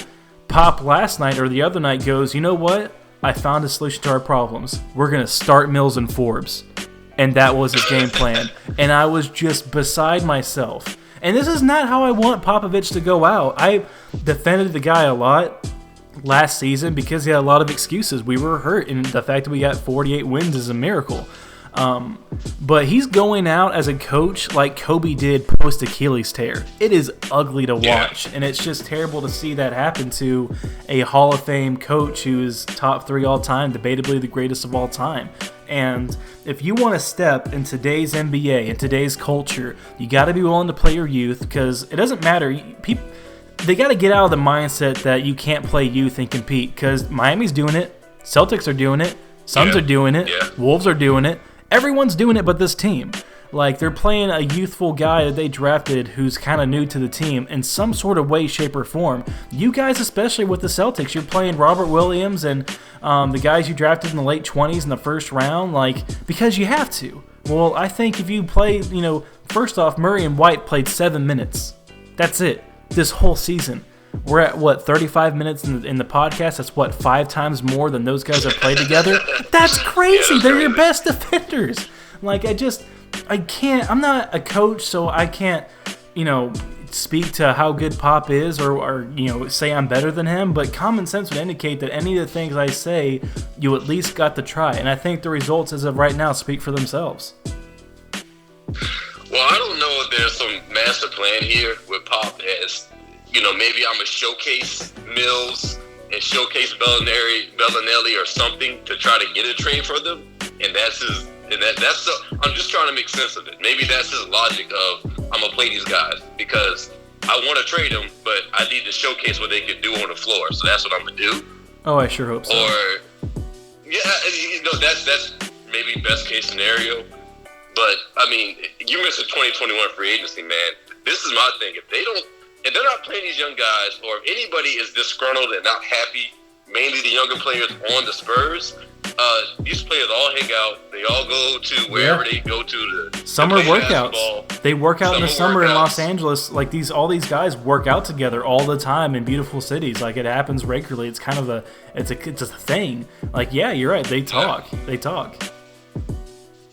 Pop last night or the other night goes, you know what? I found a solution to our problems. We're going to start Mills and Forbes. And that was his game plan. And I was just beside myself. And this is not how I want Popovich to go out. I defended the guy a lot last season because he had a lot of excuses. We were hurt, and the fact that we got 48 wins is a miracle. But he's going out as a coach like Kobe did post Achilles tear. It is ugly to watch, and it's just terrible to see that happen to a Hall of Fame coach who is top 3 all time, debatably the greatest of all time. And if you want to step in today's NBA, in today's culture, you got to be willing to play your youth, because it doesn't matter. They got to get out of the mindset that you can't play youth and compete, because Miami's doing it, Celtics are doing it, Suns are doing it, Wolves are doing it. Everyone's doing it but this team. Like, they're playing a youthful guy that they drafted who's kind of new to the team in some sort of way, shape, or form. You guys, especially with the Celtics, you're playing Robert Williams and the guys you drafted in the late 20s in the first round, like, because you have to. Well, I think if you play, first off, Murray and White played 7 minutes. That's it. This whole season. We're at, 35 minutes in the podcast? That's, 5 times more than those guys have played together? That's crazy. They're your best defenders. Like, I can't, I'm not a coach, so I can't, speak to how good Pop is or say I'm better than him, but common sense would indicate that any of the things I say, you at least got to try. And I think the results as of right now speak for themselves. Well, I don't know if there's some master plan here with Pop as, maybe I'm going to showcase Mills and showcase Bellinelli or something to try to get a trade for them. And I'm just trying to make sense of it. Maybe that's his logic of, I'm going to play these guys because I want to trade them, but I need to showcase what they can do on the floor. So that's what I'm going to do. Oh, I sure hope so. Or, that's maybe best case scenario. But, you miss a 2021 free agency, man. This is my thing. If they're not playing these young guys, or if anybody is disgruntled and not happy, mainly the younger players on the Spurs, these players all hang out. They all go to wherever they go to summer workouts. Basketball. They work out in the summer in Los Angeles. Like all these guys work out together all the time in beautiful cities. Like it happens regularly. It's kind of it's a thing. Like, yeah, you're right. They talk. Yeah. They talk.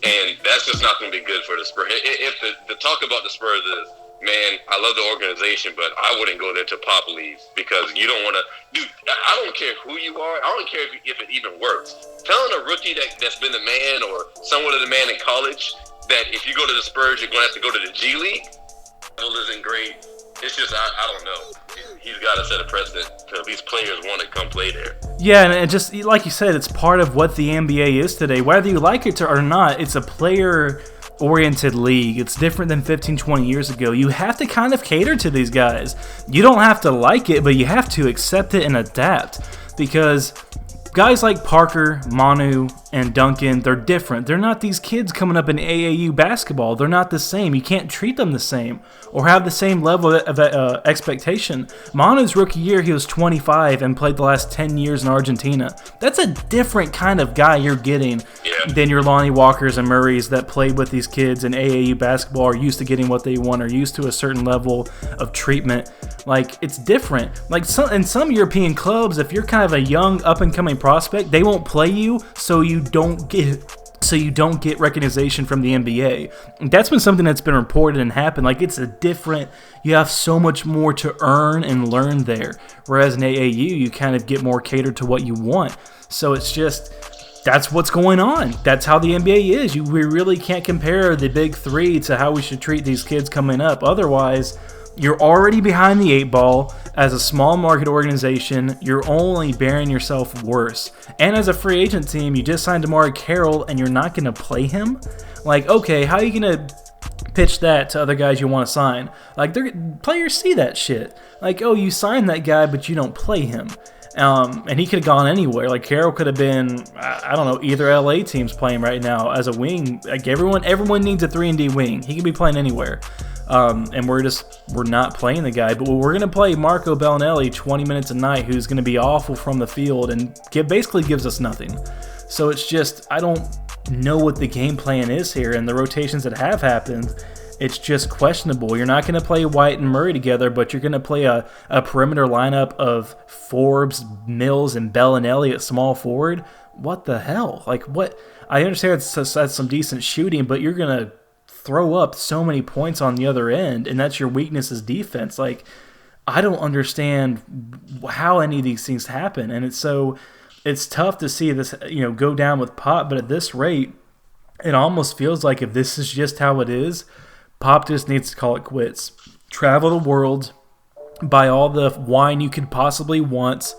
And that's just not going to be good for the Spurs. If the talk about the Spurs is, man, I love the organization, but I wouldn't go there till Pop leaves because you don't want to. Dude, I don't care who you are. I don't care if it even works. Telling a rookie that's been the man or somewhat of the man in college that if you go to the Spurs, you're going to have to go to the G League. It isn't great. It's just, I don't know. He's got to set a precedent because these players want to come play there. Yeah, and just like you said, it's part of what the NBA is today. Whether you like it or not, it's a player-oriented league. It's different than 15, 20 years ago. You have to kind of cater to these guys. You don't have to like it, but you have to accept it and adapt because guys like Parker, Manu, and Duncan, they're different. They're not these kids coming up in AAU basketball. They're not the same. You can't treat them the same or have the same level of expectation. Manu's rookie year, he was 25 and played the last 10 years in Argentina. That's a different kind of guy you're getting than your Lonnie Walkers and Murrays that played with these kids in AAU basketball, are used to getting what they want, are used to a certain level of treatment. Like, it's different. Like, in some European clubs, if you're kind of a young, up-and-coming prospect, they won't play you so you don't get recognition from the NBA. And that's been something that's been reported and happened. Like, it's a different, you have so much more to earn and learn there. Whereas in AAU, you kind of get more catered to what you want. So it's just, that's what's going on. That's how the NBA is. We really can't compare the big three to how we should treat these kids coming up. Otherwise, you're already behind the 8 ball. As a small market organization, you're only bearing yourself worse. And as a free agent team, you just signed Amari Carroll and you're not going to play him? Like, okay, how are you going to pitch that to other guys you want to sign? Like, players see that shit. Like, oh, you signed that guy, but you don't play him. And he could have gone anywhere. Like, Carroll could have been, I don't know, either LA team's playing right now as a wing. Like, everyone needs a 3-and-D wing. He can be playing anywhere. And we're not playing the guy, but we're going to play Marco Bellinelli 20 minutes a night, who's going to be awful from the field and basically gives us nothing. So it's just, I don't know what the game plan is here, and the rotations that have happened, it's just questionable. You're not going to play White and Murray together, but you're going to play a perimeter lineup of Forbes, Mills, and Bellinelli at small forward. What the hell? Like, what? I understand that's some decent shooting, but you're going to throw up so many points on the other end, and that's your weakness is defense. Like, I don't understand how any of these things happen, and it's tough to see this, go down with Pop. But at this rate, it almost feels like if this is just how it is, Pop just needs to call it quits. Travel the world, buy all the wine you could possibly want,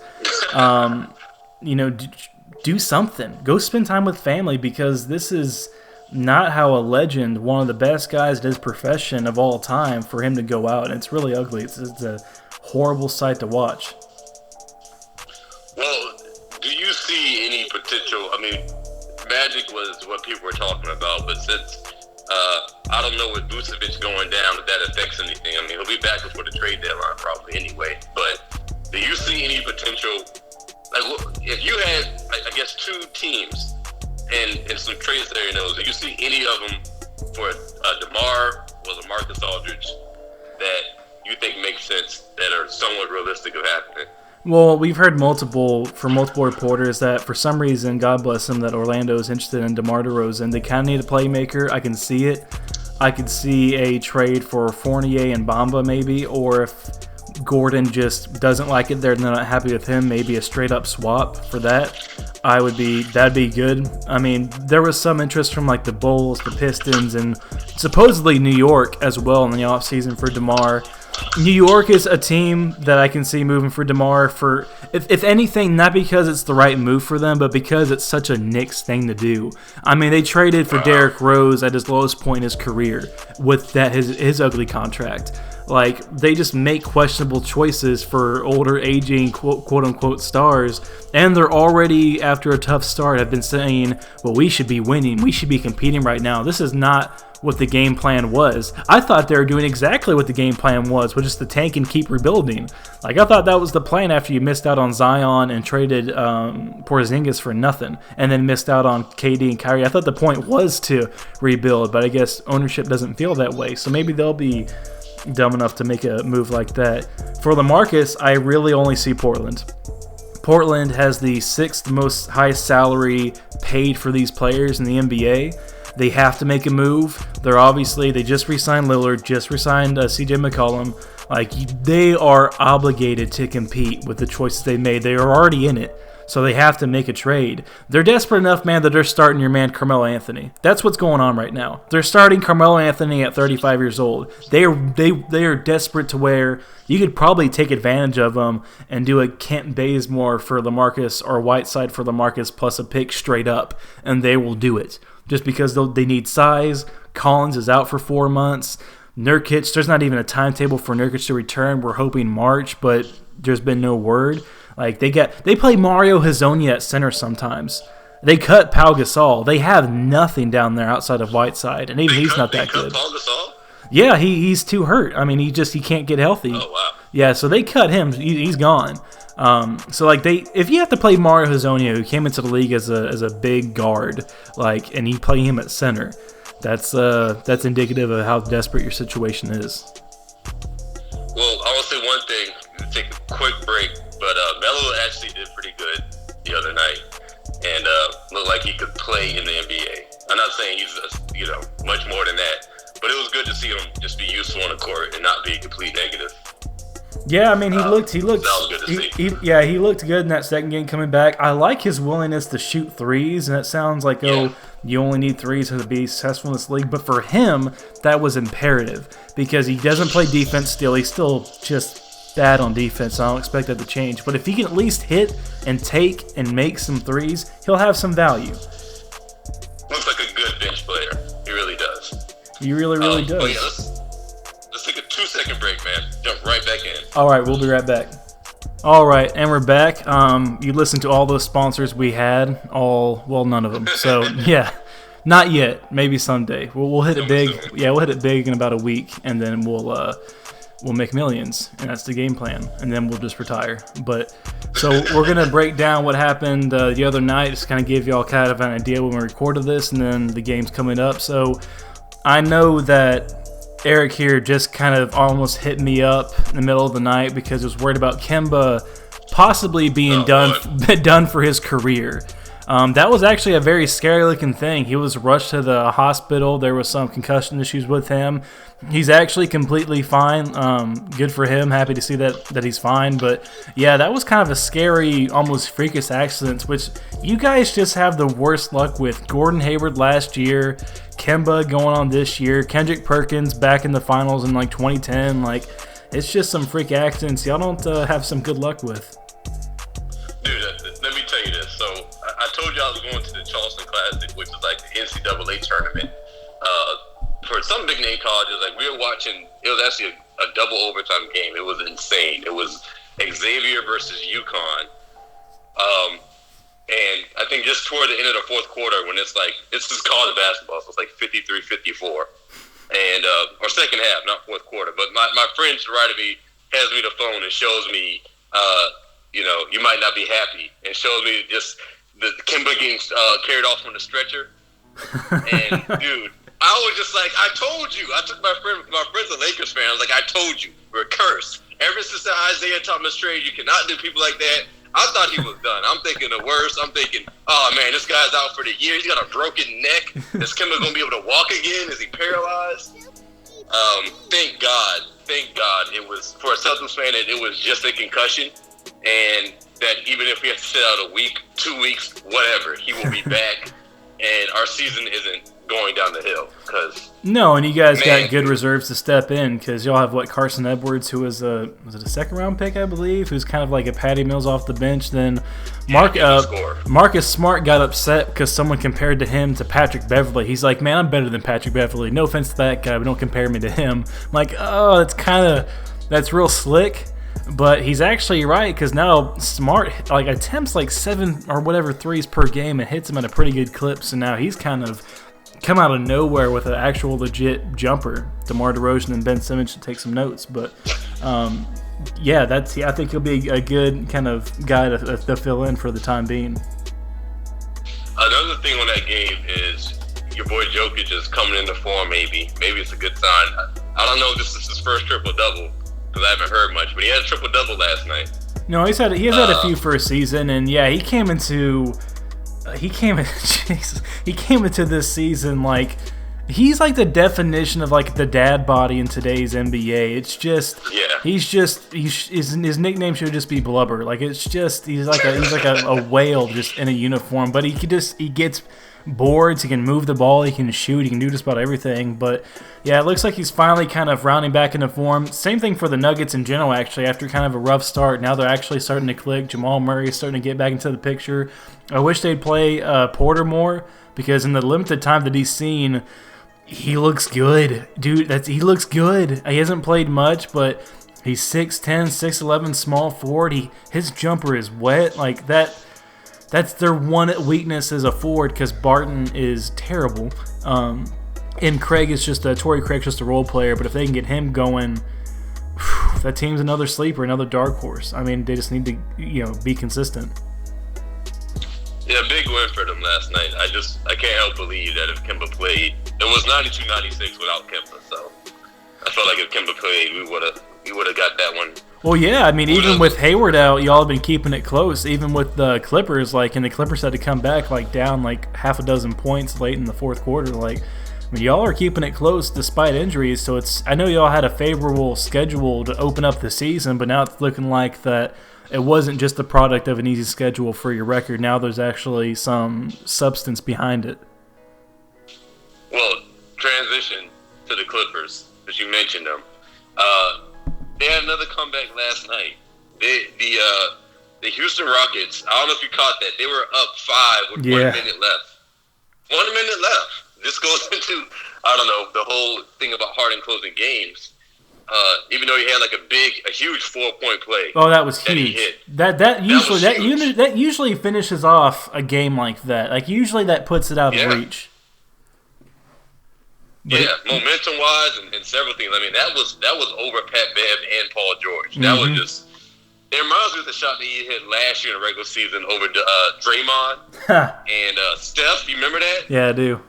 do something. Go spend time with family, because this is not how a legend, one of the best guys in his profession of all time, for him to go out. And it's really ugly. It's a horrible sight to watch. Well, do you see any potential? I mean, Magic was what people were talking about, but since I don't know with Vucevic going down if that affects anything. I mean, he'll be back before the trade deadline probably anyway. But do you see any potential? Like, look, if you had, I guess, two teams and some trade scenarios, do you see any of them for DeMar or LaMarcus Aldridge that you think make sense, that are somewhat realistic of happening? Well, we've heard multiple reporters that for some reason, God bless them, that Orlando is interested in DeMar DeRozan. They kind of need a playmaker. I can see it. I could see a trade for Fournier and Bamba maybe, or if Gordon just doesn't like it there and they're not happy with him, maybe a straight-up swap for that. That'd be good. I mean, there was some interest from like the Bulls, the Pistons, and supposedly New York as well in the offseason for DeMar. New York is a team that I can see moving for DeMar for, if anything, not because it's the right move for them, but because it's such a Knicks thing to do. I mean, they traded for Derrick Rose at his lowest point in his career with that his ugly contract. Like, they just make questionable choices for older, aging, quote-unquote stars, and they're already, after a tough start, have been saying, well, we should be winning, we should be competing right now. This is not what the game plan was. I thought they were doing exactly what the game plan was, which is to tank and keep rebuilding. Like, I thought that was the plan after you missed out on Zion and traded Porzingis for nothing, and then missed out on KD and Kyrie. I thought the point was to rebuild, but I guess ownership doesn't feel that way, so maybe they'll be dumb enough to make a move like that. For LaMarcus, I really only see Portland. Portland has the 6th most highest salary paid for these players in the NBA. They have to make a move. They just re-signed Lillard, just re-signed CJ McCollum. Like, they are obligated to compete with the choices they made. They are already in it, so they have to make a trade. They're desperate enough, man, that they're starting your man Carmelo Anthony. That's what's going on right now. They're starting Carmelo Anthony at 35 years old. They are desperate to where you could probably take advantage of them and do a Kent Bazemore for LaMarcus or Whiteside for LaMarcus plus a pick straight up, and they will do it. Just because they need size. Collins is out for 4 months. Nurkic, there's not even a timetable for Nurkic to return. We're hoping March, but there's been no word. Like, they play Mario Hezonja at center sometimes. They cut Pau Gasol. They have nothing down there outside of Whiteside, and even he's not that good. Pau Gasol? Yeah, he's too hurt. I mean, he can't get healthy. Oh, wow. Yeah, so they cut him. He's gone. So like if you have to play Mario Hezonja, who came into the league as a big guard, like, and you play him at center, that's indicative of how desperate your situation is. Well, I want to say one thing. Take a quick break, but Melo actually did pretty good the other night, and looked like he could play in the NBA. I'm not saying he's much more than that, but it was good to see him just be useful on the court and not be a complete negative. Yeah, I mean, he looked. That was good to see. He looked good in that second game coming back. I like his willingness to shoot threes, and it sounds like, you only need threes to be successful in this league. But for him, that was imperative because he doesn't play defense still. He's still just bad on defense. So I don't expect that to change. But if he can at least hit and take and make some threes, he'll have some value. Looks like a good bench player. He really does. He really does. But yeah, let's take a 2-second break, man. Jump right back in. All right, we'll be right back. All right, and we're back. You listened to all those sponsors we had. None of them. So yeah, not yet. Maybe someday. We'll hit it big. Yeah, we'll hit it big in about a week, and then we'll make millions, and that's the game plan. And then we'll just retire. But so we're gonna break down what happened the other night, just kind of give y'all kind of an idea when we recorded this, and then the game's coming up. So I know that Eric here just kind of almost hit me up in the middle of the night because he was worried about Kemba possibly being done for his career. That was actually a very scary-looking thing. He was rushed to the hospital. There was some concussion issues with him. He's actually completely fine. Good for him. Happy to see that he's fine. But, yeah, that was kind of a scary, almost freakish accident, which you guys just have the worst luck with. Gordon Hayward last year, Kemba going on this year, Kendrick Perkins back in the finals in, 2010. It's just some freak accidents y'all don't have some good luck with. Dude, let me tell you this. So, I told you I was going to the Charleston Classic, which is like the NCAA tournament. For some big name colleges, we were watching, it was actually a double overtime game. It was insane. It was Xavier versus UConn. And I think just toward the end of the fourth quarter, when it's just college basketball, so it's like 53-54. And or second half, not fourth quarter. But my friend right of me has me the phone and shows me, you might not be happy, and shows me just the Kemba getting carried off on the stretcher. And dude, I was just like, I told you. I took my friend's a Lakers fan. I was like, I told you, we're cursed. Ever since the Isaiah Thomas trade, you cannot do people like that. I thought he was done. I'm thinking the worst. I'm thinking, oh man, this guy's out for the year. He's got a broken neck. Is Kemba gonna be able to walk again? Is he paralyzed? Thank God. It was, for a Celtics fan, it was just a concussion, and that even if we have to sit out a week, 2 weeks, whatever, he will be back, and our season isn't going down the hill. No, and you guys got good reserves to step in, because y'all have Carson Edwards, who was a second round pick, I believe, who's kind of like a Patty Mills off the bench. Then Marcus Smart got upset because someone compared to him to Patrick Beverley. He's like, man, I'm better than Patrick Beverley. No offense to that guy, but don't compare me to him. I'm like, oh, that's real slick. But he's actually right, because now Smart attempts 7 or whatever threes per game and hits him at a pretty good clip. So now he's kind of come out of nowhere with an actual legit jumper. DeMar DeRozan and Ben Simmons should take some notes. But I think he'll be a good kind of guy to fill in for the time being. Another thing on that game is your boy Jokic is coming into form. Maybe it's a good sign. I don't know if this is his first triple-double, because I haven't heard much, but he had a triple-double last night. No, he has had a few for a season, and yeah, he came into this season he's like the definition of the dad body in today's NBA. It's just his nickname should just be Blubber. He's like a whale just in a uniform, but he gets boards, he can move the ball, he can shoot, he can do just about everything. But yeah, it looks like he's finally kind of rounding back into form. Same thing for the Nuggets in general, actually. After kind of a rough start, now they're actually starting to click. Jamal Murray is starting to get back into the picture. I wish they'd play Porter more, because in the limited time that he's seen, he looks good. Dude, he looks good. He hasn't played much, but he's 6'10", 6'11", small forward. His jumper is wet. That's their one weakness as a forward, because Barton is terrible. And Torrey Craig's just a role player. But if they can get him going, that team's another sleeper, another dark horse. I mean, they just need to be consistent. Yeah, big win for them last night. I can't help believe that if Kemba played, it was 92-96 without Kemba. So I felt like if Kemba played, we would have got that one. Well, yeah, I mean, even with Hayward out, y'all have been keeping it close. Even with the Clippers, and the Clippers had to come back down half a dozen points late in the fourth quarter. Y'all are keeping it close despite injuries. So I know y'all had a favorable schedule to open up the season, but now it's looking like that it wasn't just the product of an easy schedule for your record. Now there's actually some substance behind it. Well, transition to the Clippers, as you mentioned them. They had another comeback last night. The Houston Rockets, I don't know if you caught that, they were up 5 with 1 minute left. 1 minute left. This goes into, I don't know, the whole thing about Harden closing games. Even though he had a huge 4-point play. Oh, that was huge. That usually finishes off a game like that. Usually that puts it out of reach. But momentum-wise and several things. I mean, that was over Pat Bev and Paul George. That was just. It reminds me of the shot that he hit last year in the regular season over Draymond and Steph. You remember that? Yeah, I do.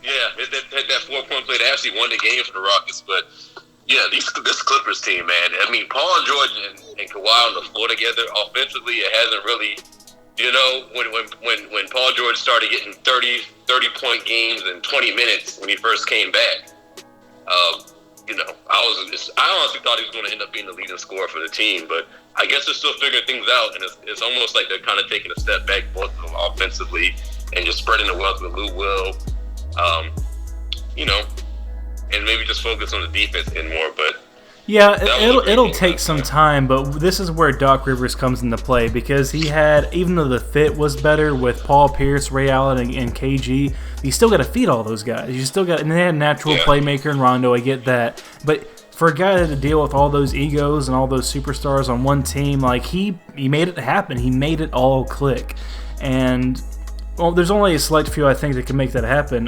Yeah, that 4-point play that actually won the game for the Rockets. But yeah, this Clippers team, man. I mean, Paul George and Kawhi on the floor together offensively, it hasn't really. When Paul George started getting 30-point games in 20 minutes when he first came back, I honestly thought he was going to end up being the leading scorer for the team. But I guess they're still figuring things out, and it's almost like they're kind of taking a step back, both of them offensively, and just spreading the wealth with Lou Will, and maybe just focus on the defense more. But yeah, it'll take some time, but this is where Doc Rivers comes into play, because he had, even though the fit was better with Paul Pierce, Ray Allen, and KG, you still got to feed all those guys. You still got, and they had a natural playmaker in Rondo. I get that, but for a guy to deal with all those egos and all those superstars on one team, like he made it happen. He made it all click. And well, there's only a select few I think that can make that happen.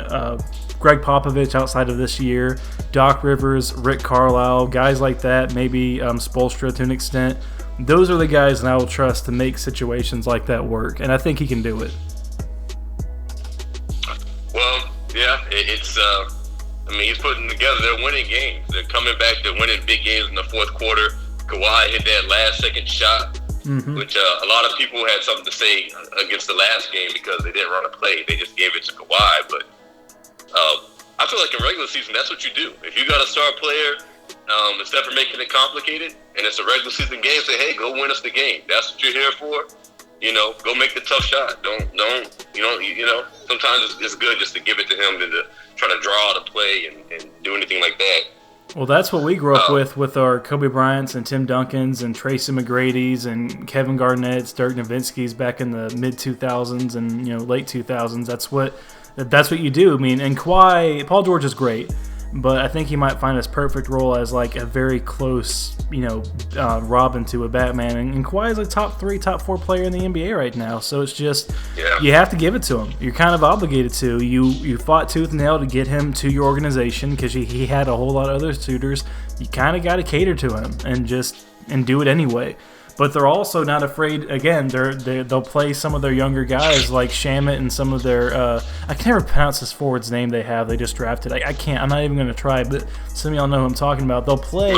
Greg Popovich outside of this year, Doc Rivers, Rick Carlisle, guys like that, maybe Spoelstra to an extent. Those are the guys that I will trust to make situations like that work, and I think he can do it. Well, yeah, it's he's putting together, they're winning games. They're coming back, they're winning big games in the fourth quarter. Kawhi hit that last-second shot, which a lot of people had something to say against the last game because they didn't run a play. They just gave it to Kawhi, but I feel like in regular season, that's what you do. If you got a star player, instead of making it complicated, and it's a regular season game, say, hey, go win us the game. That's what you're here for. Go make the tough shot. Don't. Sometimes it's good just to give it to him than to try to draw out a play and do anything like that. Well, that's what we grew up with our Kobe Bryants and Tim Duncans and Tracy McGrady's and Kevin Garnett's, Dirk Nowitzki's back in the mid 2000s and late 2000s. That's what you do. I mean, and Kawhi, Paul George is great, but I think he might find his perfect role as like a very close, Robin to a Batman. And Kawhi is a top 3, top 4 player in the NBA right now. So it's just, you have to give it to him. You're kind of obligated to. You fought tooth and nail to get him to your organization because he had a whole lot of other suitors. You kind of got to cater to him and do it anyway. But they're also not afraid. Again, they'll play some of their younger guys like Shamet and some of their. I can never pronounce this forward's name they have. They just drafted. I can't. I'm not even going to try. But some of y'all know who I'm talking about. They'll play.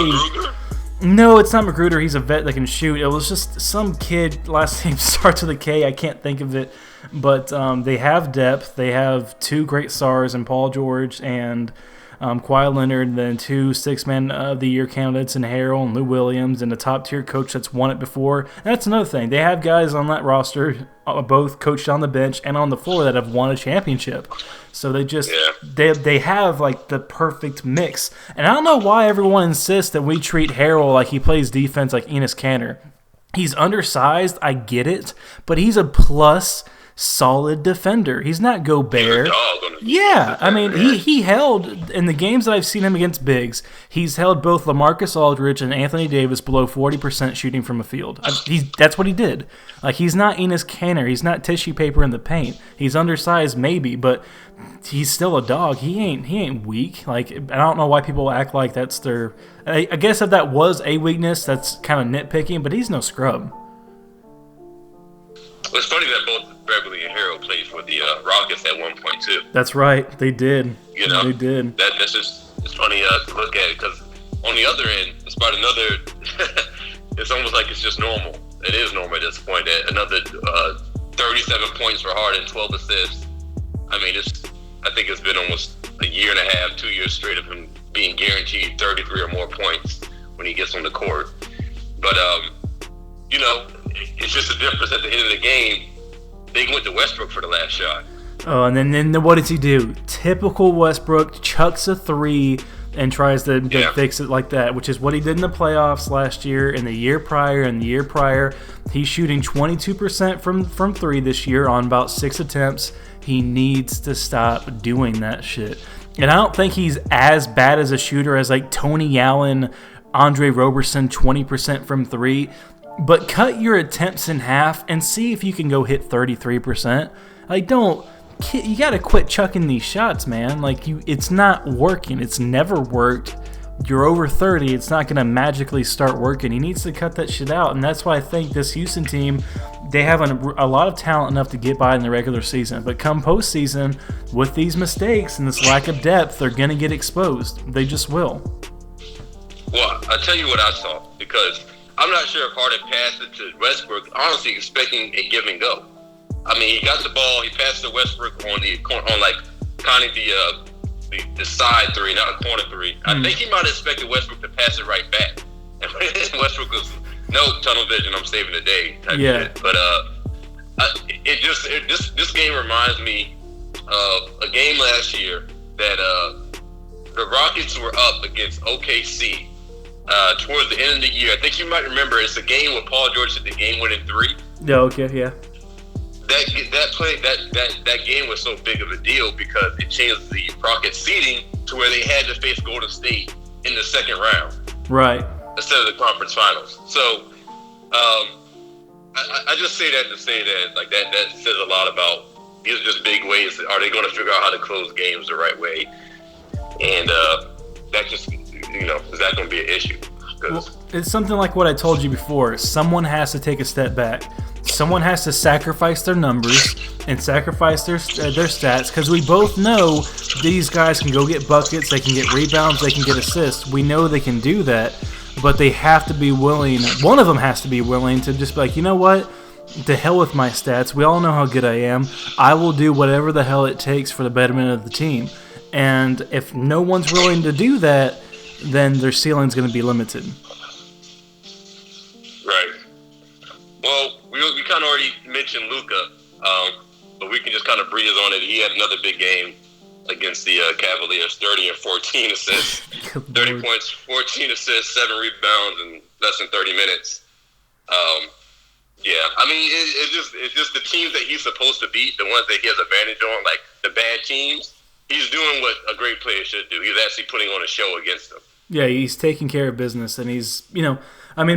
No, it's not Magruder. He's a vet that can shoot. It was just some kid. Last name starts with a K. I can't think of it. But they have depth. They have 2 great stars in Paul George and Kawhi Leonard, and then 2 six-man of the year candidates in Harrell and Lou Williams, and a top-tier coach that's won it before. And that's another thing. They have guys on that roster, both coached on the bench and on the floor, that have won a championship. So they just they have like the perfect mix. And I don't know why everyone insists that we treat Harrell like he plays defense like Enes Kanter. He's undersized, I get it, but he's a plus solid defender. He's not Gobert. Yeah, I mean, he held, in the games that I've seen him against bigs, he's held both LaMarcus Aldridge and Anthony Davis below 40% shooting from the field. That's what he did. Like, he's not Enes Kanter. He's not tissue paper in the paint. He's undersized maybe, but he's still a dog. He ain't weak. Like, I don't know why people act like that's their. I guess if that was a weakness, that's kind of nitpicking, but he's no scrub. It's funny that both Beverly and Harrell played for the Rockets at one point too. That's right, they did. They did. That's just, it's funny to look at it, because on the other end, despite another, it's almost like it's just normal. It is normal at this point. Another 37 points for Harden, 12 assists. I mean, I think it's been almost a year and a half, 2 years straight of him being guaranteed 33 or more points when he gets on the court. But it's just a difference at the end of the game. They went to Westbrook for the last shot. Oh, and then what does he do? Typical Westbrook, chucks a 3 and tries to fix it like that, which is what he did in the playoffs last year, and the year prior. He's shooting 22% from 3 this year on about 6 attempts. He needs to stop doing that shit. And I don't think he's as bad as a shooter as like Tony Allen, Andre Roberson, 20% from 3. But cut your attempts in half and see if you can go hit 33%. Like, you gotta quit chucking these shots, man. Like, it's not working. It's never worked. You're over 30. It's not gonna magically start working. He needs to cut that shit out, and that's why I think this Houston team, they have a lot of talent enough to get by in the regular season. But come postseason, with these mistakes and this lack of depth, they're gonna get exposed. They just will. Well, I'll tell you what I saw, because I'm not sure if Harden passed it to Westbrook, honestly expecting a give and go. I mean, he got the ball, he passed to Westbrook on like kind of the side 3, not a corner 3. I think he might have expected Westbrook to pass it right back. And Westbrook was, no, tunnel vision, I'm saving the day type shit. But this game reminds me of a game last year that the Rockets were up against OKC. Towards the end of the year, I think you might remember, it's a game where Paul George hit the game-winning 3. Yeah, okay, yeah. That game was so big of a deal because it changed the Rockets seeding to where they had to face Golden State in the second round. Right. Instead of the conference finals. So, I just say that to say that, like, that says a lot about, these are just big ways. Are they going to figure out how to close games the right way? And that just, is that going to be an issue? Well, it's something like what I told you before. Someone has to take a step back. Someone has to sacrifice their numbers and sacrifice their stats, because we both know these guys can go get buckets, they can get rebounds, they can get assists. We know they can do that, but they have to be willing. One of them has to be willing to just be like, you know what? To hell with my stats. We all know how good I am. I will do whatever the hell it takes for the betterment of the team. And if no one's willing to do that, then their ceiling's going to be limited. Right. Well, we kind of already mentioned Luka, but we can just kind of breeze on it. He had another big game against the Cavaliers, 30 and 14 assists, 30 points, 14 assists, 7 rebounds in less than 30 minutes. Yeah, I mean, it's just the teams that he's supposed to beat, the ones that he has advantage on, like the bad teams. He's doing what a great player should do. He's actually putting on a show against them. Yeah, he's taking care of business, and he's,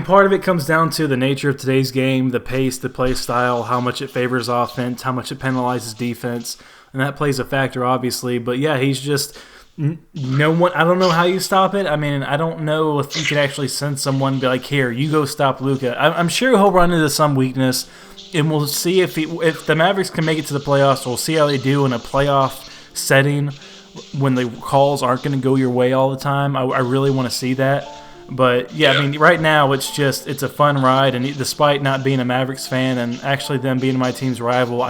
part of it comes down to the nature of today's game, the pace, the play style, how much it favors offense, how much it penalizes defense, and that plays a factor, obviously. But yeah, he's just no one. I don't know how you stop it. I mean, I don't know if you can actually send someone and be like, "Here, you go stop Luka." I'm sure he'll run into some weakness, and we'll see if the Mavericks can make it to the playoffs. We'll see how they do in a playoff setting when the calls aren't going to go your way all the time. I really want to see that. But, yeah, I mean, right now it's a fun ride, and despite not being a Mavericks fan and actually them being my team's rival,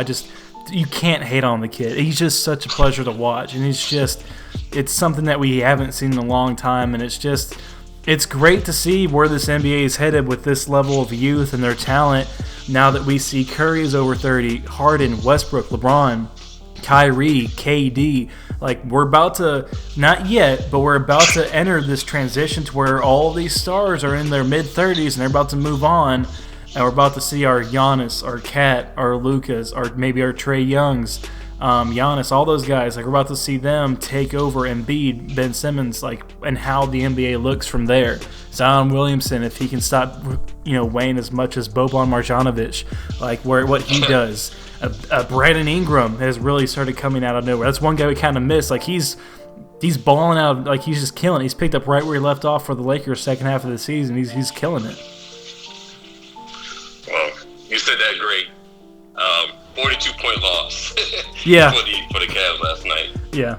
you can't hate on the kid. He's just such a pleasure to watch, and it's something that we haven't seen in a long time, and it's great to see where this NBA is headed with this level of youth and their talent now that we see Curry is over 30, Harden, Westbrook, LeBron, Kyrie, KD. Like, we're about to, not yet, but we're about to enter this transition to where all these stars are in their mid-30s and they're about to move on, and we're about to see our Giannis, our Kat, our Lucas, or maybe our Trae Youngs, Giannis, all those guys. Like, we're about to see them take over Embiid, Ben Simmons, like, and how the NBA looks from there. Zion Williamson, if he can stop, weighing as much as Boban Marjanovic, like what he does. Brandon Ingram has really started coming out of nowhere. That's one guy we kind of missed. Like, he's balling out. Like, he's just killing it. He's picked up right where he left off for the Lakers second half of the season. He's killing it. Well, you said that great. 42-point loss. Yeah. for the Cavs last night. Yeah.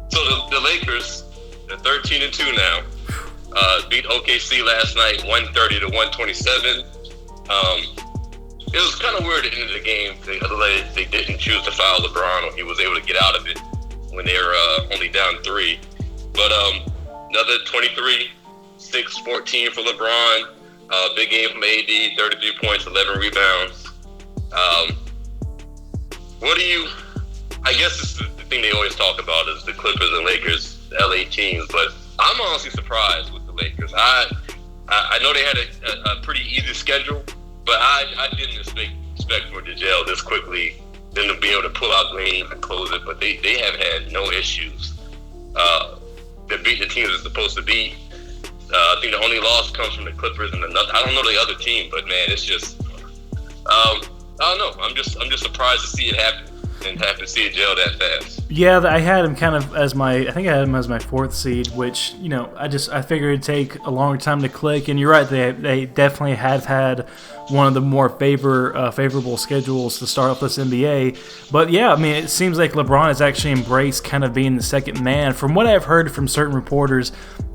So the Lakers, they're 13-2 now. Beat OKC last night, 130-127. It was kind of weird at the end of the game. They didn't choose to foul LeBron, or he was able to get out of it when they were only down 3. But another 23, 6, 14 for LeBron. Big game from AD, 33 points, 11 rebounds. I guess it's the thing they always talk about is the Clippers and Lakers, the LA teams, but I'm honestly surprised with the Lakers. I know they had a pretty easy schedule, but I didn't expect for to gel this quickly, them to be able to pull out games and close it, but they have had no issues. They're beating the teams they're supposed to beat. I think the only loss comes from the Clippers and I don't know the other team, but man, it's just I don't know. I'm just surprised to see it happen and have to see it gel that fast. Yeah, I had him kind of as my 4th seed, which I figured it'd take a longer time to click. And you're right, they definitely have had one of the more favorable schedules to start off this NBA. But yeah, I mean, it seems like LeBron has actually embraced kind of being the second man. From what I've heard from certain reporters,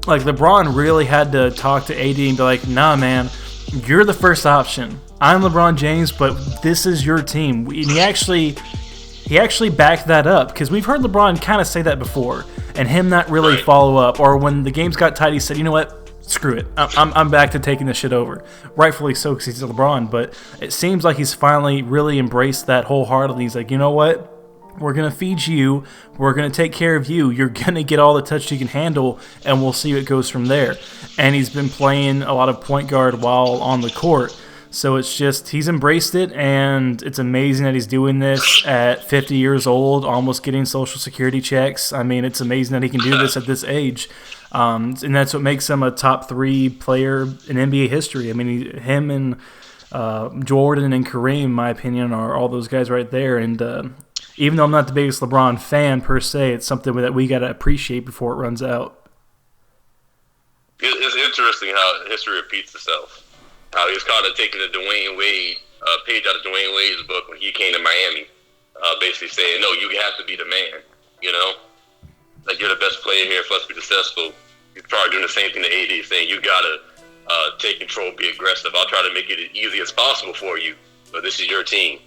like LeBron really had to talk to AD and be like, "Nah, man, you're the first option. I'm LeBron James, but this is your team." And he actually backed that up, because we've heard LeBron kind of say that before and him not really follow up. Or when the games got tight, he said, "You know what? Screw it. I'm back to taking this shit over." Rightfully so, because he's LeBron, but it seems like he's finally really embraced that wholeheartedly. He's like, "You know what? We're going to feed you. We're going to take care of you. You're going to get all the touch you can handle, and we'll see what goes from there." And he's been playing a lot of point guard while on the court. So it's just, he's embraced it, and it's amazing that he's doing this at 50 years old, almost getting Social Security checks. I mean, it's amazing that he can do this at this age. And that's what makes him a top 3 player in NBA history. I mean, him and Jordan and Kareem, in my opinion, are all those guys right there. And even though I'm not the biggest LeBron fan per se, it's something that we got to appreciate before it runs out. It's interesting how history repeats itself. How he's kind of taking the Dwayne Wade page out of Dwayne Wade's book when he came to Miami, basically saying, no, you have to be the man, you know? Like, you're the best player here for us to be successful. He's probably doing the same thing to AD, saying you got to take control, be aggressive. I'll try to make it as easy as possible for you, but this is your team.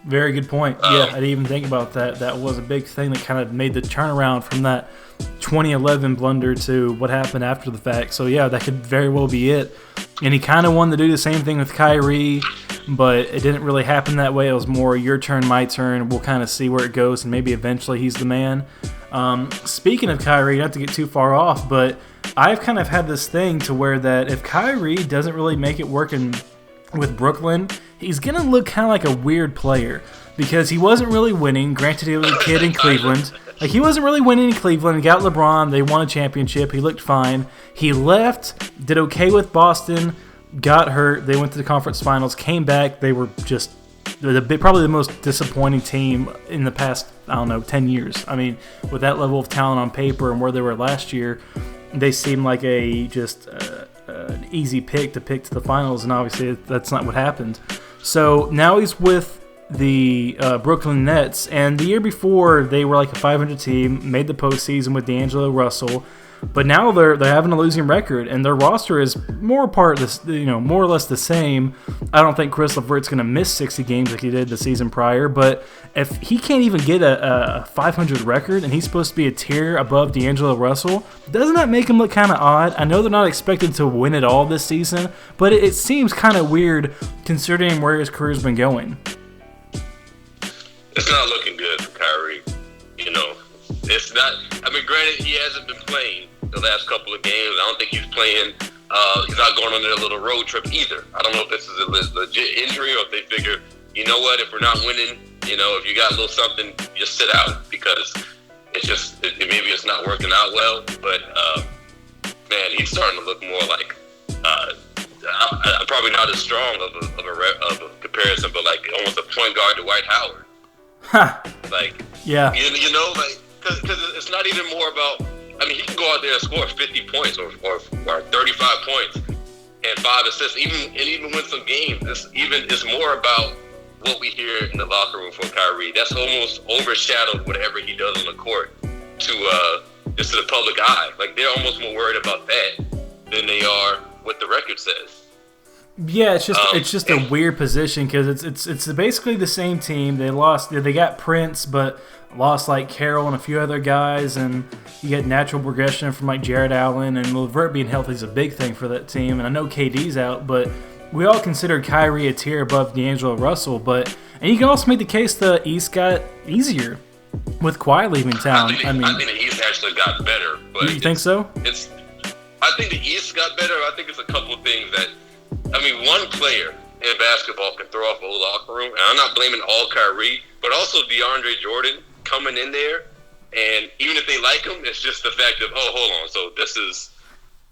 Very good point. Yeah, I didn't even think about that. That was a big thing that kind of made the turnaround from that 2011 blunder to what happened after the fact. So, yeah, that could very well be it. And he kind of wanted to do the same thing with Kyrie, but it didn't really happen that way. It was more your turn, my turn. We'll kind of see where it goes, and maybe eventually he's the man. Speaking of Kyrie, not to get too far off, but I've kind of had this thing to where that if Kyrie doesn't really make it work with Brooklyn, he's going to look kind of like a weird player because he wasn't really winning. Granted, he was a kid in Cleveland. Like, he wasn't really winning in Cleveland. He got LeBron. They won a championship. He looked fine. He left, did okay with Boston, got hurt. They went to the conference finals, came back. They were just probably the most disappointing team in the past, 10 years. I mean, with that level of talent on paper and where they were last year, they seemed like an easy pick to the finals, and obviously that's not what happened. So now he's with the Brooklyn Nets, and the year before they were like a 500 team, made the postseason with D'Angelo Russell, but now they're having a losing record, and their roster is more or less the same. I don't think Chris LeVert's going to miss 60 games like he did the season prior, but if he can't even get a 500 record and he's supposed to be a tier above D'Angelo Russell, doesn't that make him look kind of odd? I know they're not expected to win it all this season, but it seems kind of weird considering where his career's been going. It's not looking good for Kyrie. You know, it's not. I mean, granted, he hasn't been playing the last couple of games. I don't think he's playing. He's not going on their little road trip either. I don't know if this is a legit injury or if they figure, you know what, if we're not winning, you know, if you got a little something, just sit out because it's just maybe it's not working out well. But man, he's starting to look more like probably not as strong of a comparison, but like almost a point guard to Dwight Howard. Huh. Like, yeah, you know, like because it's not even more about. I mean, he can go out there and score 50 points or 35 points and 5 assists. Even win some games. It's more about what we hear in the locker room for Kyrie. That's almost overshadowed whatever he does on the court to just to the public eye. Like, they're almost more worried about that than they are what the record says. Yeah, it's just a weird position because it's basically the same team. They got Prince, but lost like Carroll and a few other guys, and you get natural progression from like Jared Allen, and LeVert being healthy is a big thing for that team. And I know KD's out, but we all consider Kyrie a tier above D'Angelo Russell. And you can also make the case the East got easier with Kawhi leaving town. I think the East actually got better. But you think so? I think the East got better. I think it's a couple of things that. I mean, one player in basketball can throw off a locker room, and I'm not blaming all Kyrie, but also DeAndre Jordan coming in there, and even if they like him, it's just the fact of, oh, hold on, so this is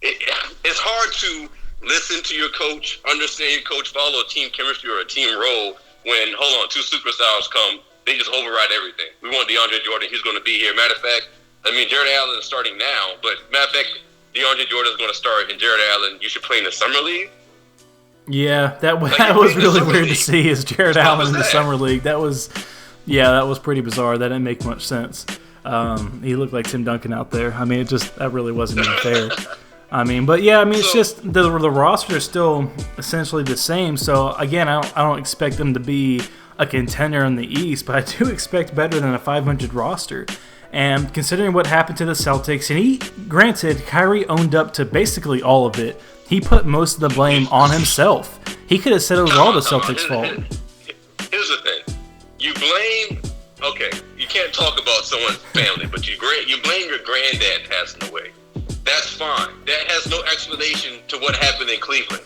it's hard to listen to your coach, understand your coach, follow a team chemistry or a team role when, hold on, 2 superstars come, they just override everything. We want DeAndre Jordan, he's going to be here. Matter of fact, I mean, Jared Allen is starting now, but matter of fact, DeAndre Jordan is going to start, and Jared Allen, you should play in the summer league. Yeah, that was really weird to see is Jared Allen in the summer league. That was pretty bizarre. That didn't make much sense. He looked like Tim Duncan out there. I mean, that really wasn't even fair. I mean, but yeah, I mean, it's just the roster is still essentially the same. So again, I don't expect them to be a contender in the East, but I do expect better than a 500 roster. And considering what happened to the Celtics, and granted, Kyrie owned up to basically all of it. He put most of the blame on himself. He could have said it was all the Celtics' fault. Here's the thing. You blame... Okay, you can't talk about someone's family, but you blame your granddad passing away. That's fine. That has no explanation to what happened in Cleveland.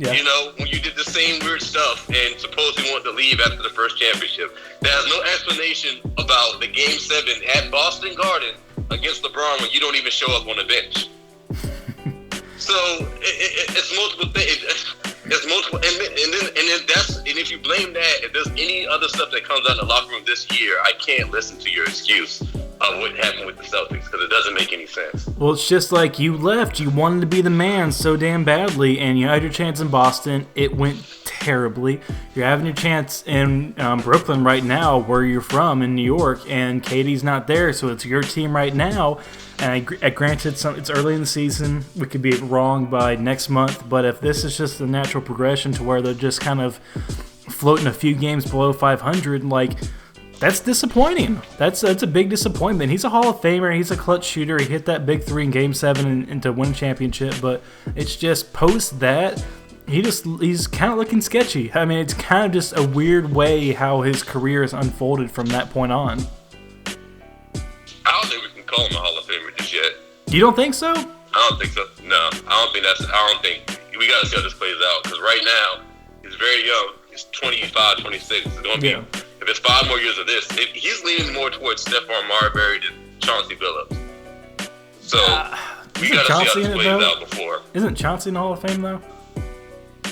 Yeah. You know, when you did the same weird stuff and supposedly wanted to leave after the first championship. There's no explanation about the Game 7 at Boston Garden against LeBron when you don't even show up on the bench. So it's multiple things. It's multiple, and if you blame that, if there's any other stuff that comes out in the locker room this year, I can't listen to your excuse of what happened with the Celtics because it doesn't make any sense. Well, it's just like you left. You wanted to be the man so damn badly, and you had your chance in Boston. It went terribly. You're having your chance in Brooklyn right now, where you're from, in New York, and Katie's not there, so it's your team right now. And granted, it's early in the season. We could be wrong by next month, but if this is just the natural progression to where they're just kind of floating a few games below 500, like, that's disappointing. That's a big disappointment. He's a Hall of Famer. He's a clutch shooter. He hit that big three in Game 7 and to win a championship, but it's just post that, he's kind of looking sketchy. I mean, it's kind of just a weird way how his career has unfolded from that point on. I don't think we can call him a Hall of Famer just yet. You don't think so? I don't think so. No, I don't think. We got to see how this plays out because right now, he's very young. He's 25, 26. It's going to be, if it's 5 more years of this, he's leaning more towards Stephon Marbury than Chauncey Billups. So, we got to see how this plays out before. Isn't Chauncey in the Hall of Fame, though?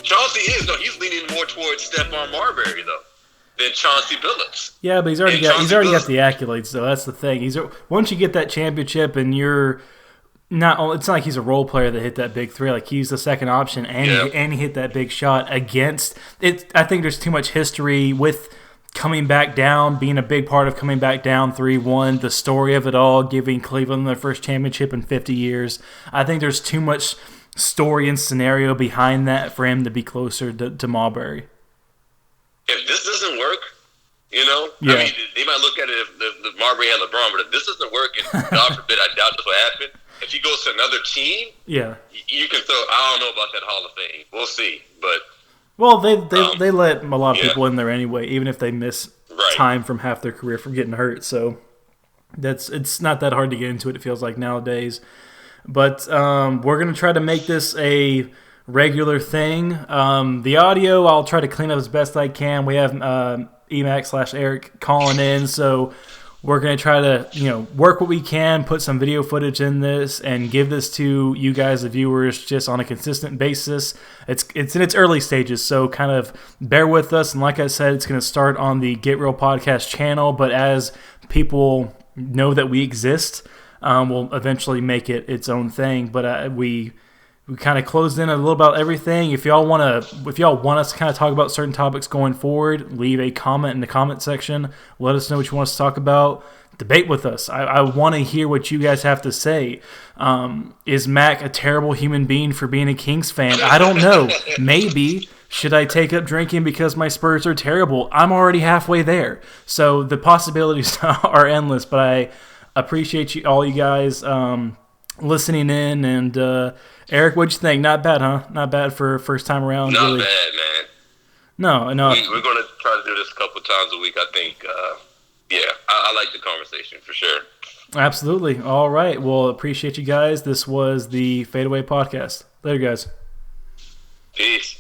Chauncey is. No, he's leaning more towards Stephon Marbury, though, than Chauncey Billups. Yeah, but he's already got the accolades, though. That's the thing. Once you get that championship and you're not, it's not like he's a role player that hit that big three. Like, he's the second option, and he hit that big shot against it. I think there's too much history with coming back down, being a big part of coming back down 3-1, the story of it all, giving Cleveland their first championship in 50 years. I think there's too much story and scenario behind that for him to be closer to Marbury. If this doesn't work, you know, yeah. I mean, they might look at it if Marbury had LeBron, but if this doesn't work, and God forbid, I doubt this will happen. If he goes to another team, you can throw. I don't know about that Hall of Fame. We'll see, but they let a lot of people in there anyway, even if they miss time from half their career from getting hurt. So it's not that hard to get into it. It feels like nowadays, but we're gonna try to make this a regular thing. The audio, I'll try to clean up as best I can. We have Emac/Eric calling in, so we're going to try to, work what we can, put some video footage in this, and give this to you guys, the viewers, just on a consistent basis. It's in its early stages, so kind of bear with us. And like I said, it's going to start on the Get Real Podcast channel, but as people know that we exist, we'll eventually make it its own thing. But we kind of closed in a little about everything. If y'all want us to kind of talk about certain topics going forward, leave a comment in the comment section. Let us know what you want us to talk about. Debate with us. I want to hear what you guys have to say. Is Mac a terrible human being for being a Kings fan? I don't know. Maybe. Should I take up drinking because my Spurs are terrible? I'm already halfway there. So the possibilities are endless, but I appreciate all you guys listening in. And Eric, what'd you think? Not bad, huh? Not bad for first time around. Not really bad, man. No. We're going to try to do this a couple times a week, I think. I like the conversation for sure. Absolutely. All right. Well, appreciate you guys. This was the Fadeaway Podcast. Later, guys. Peace.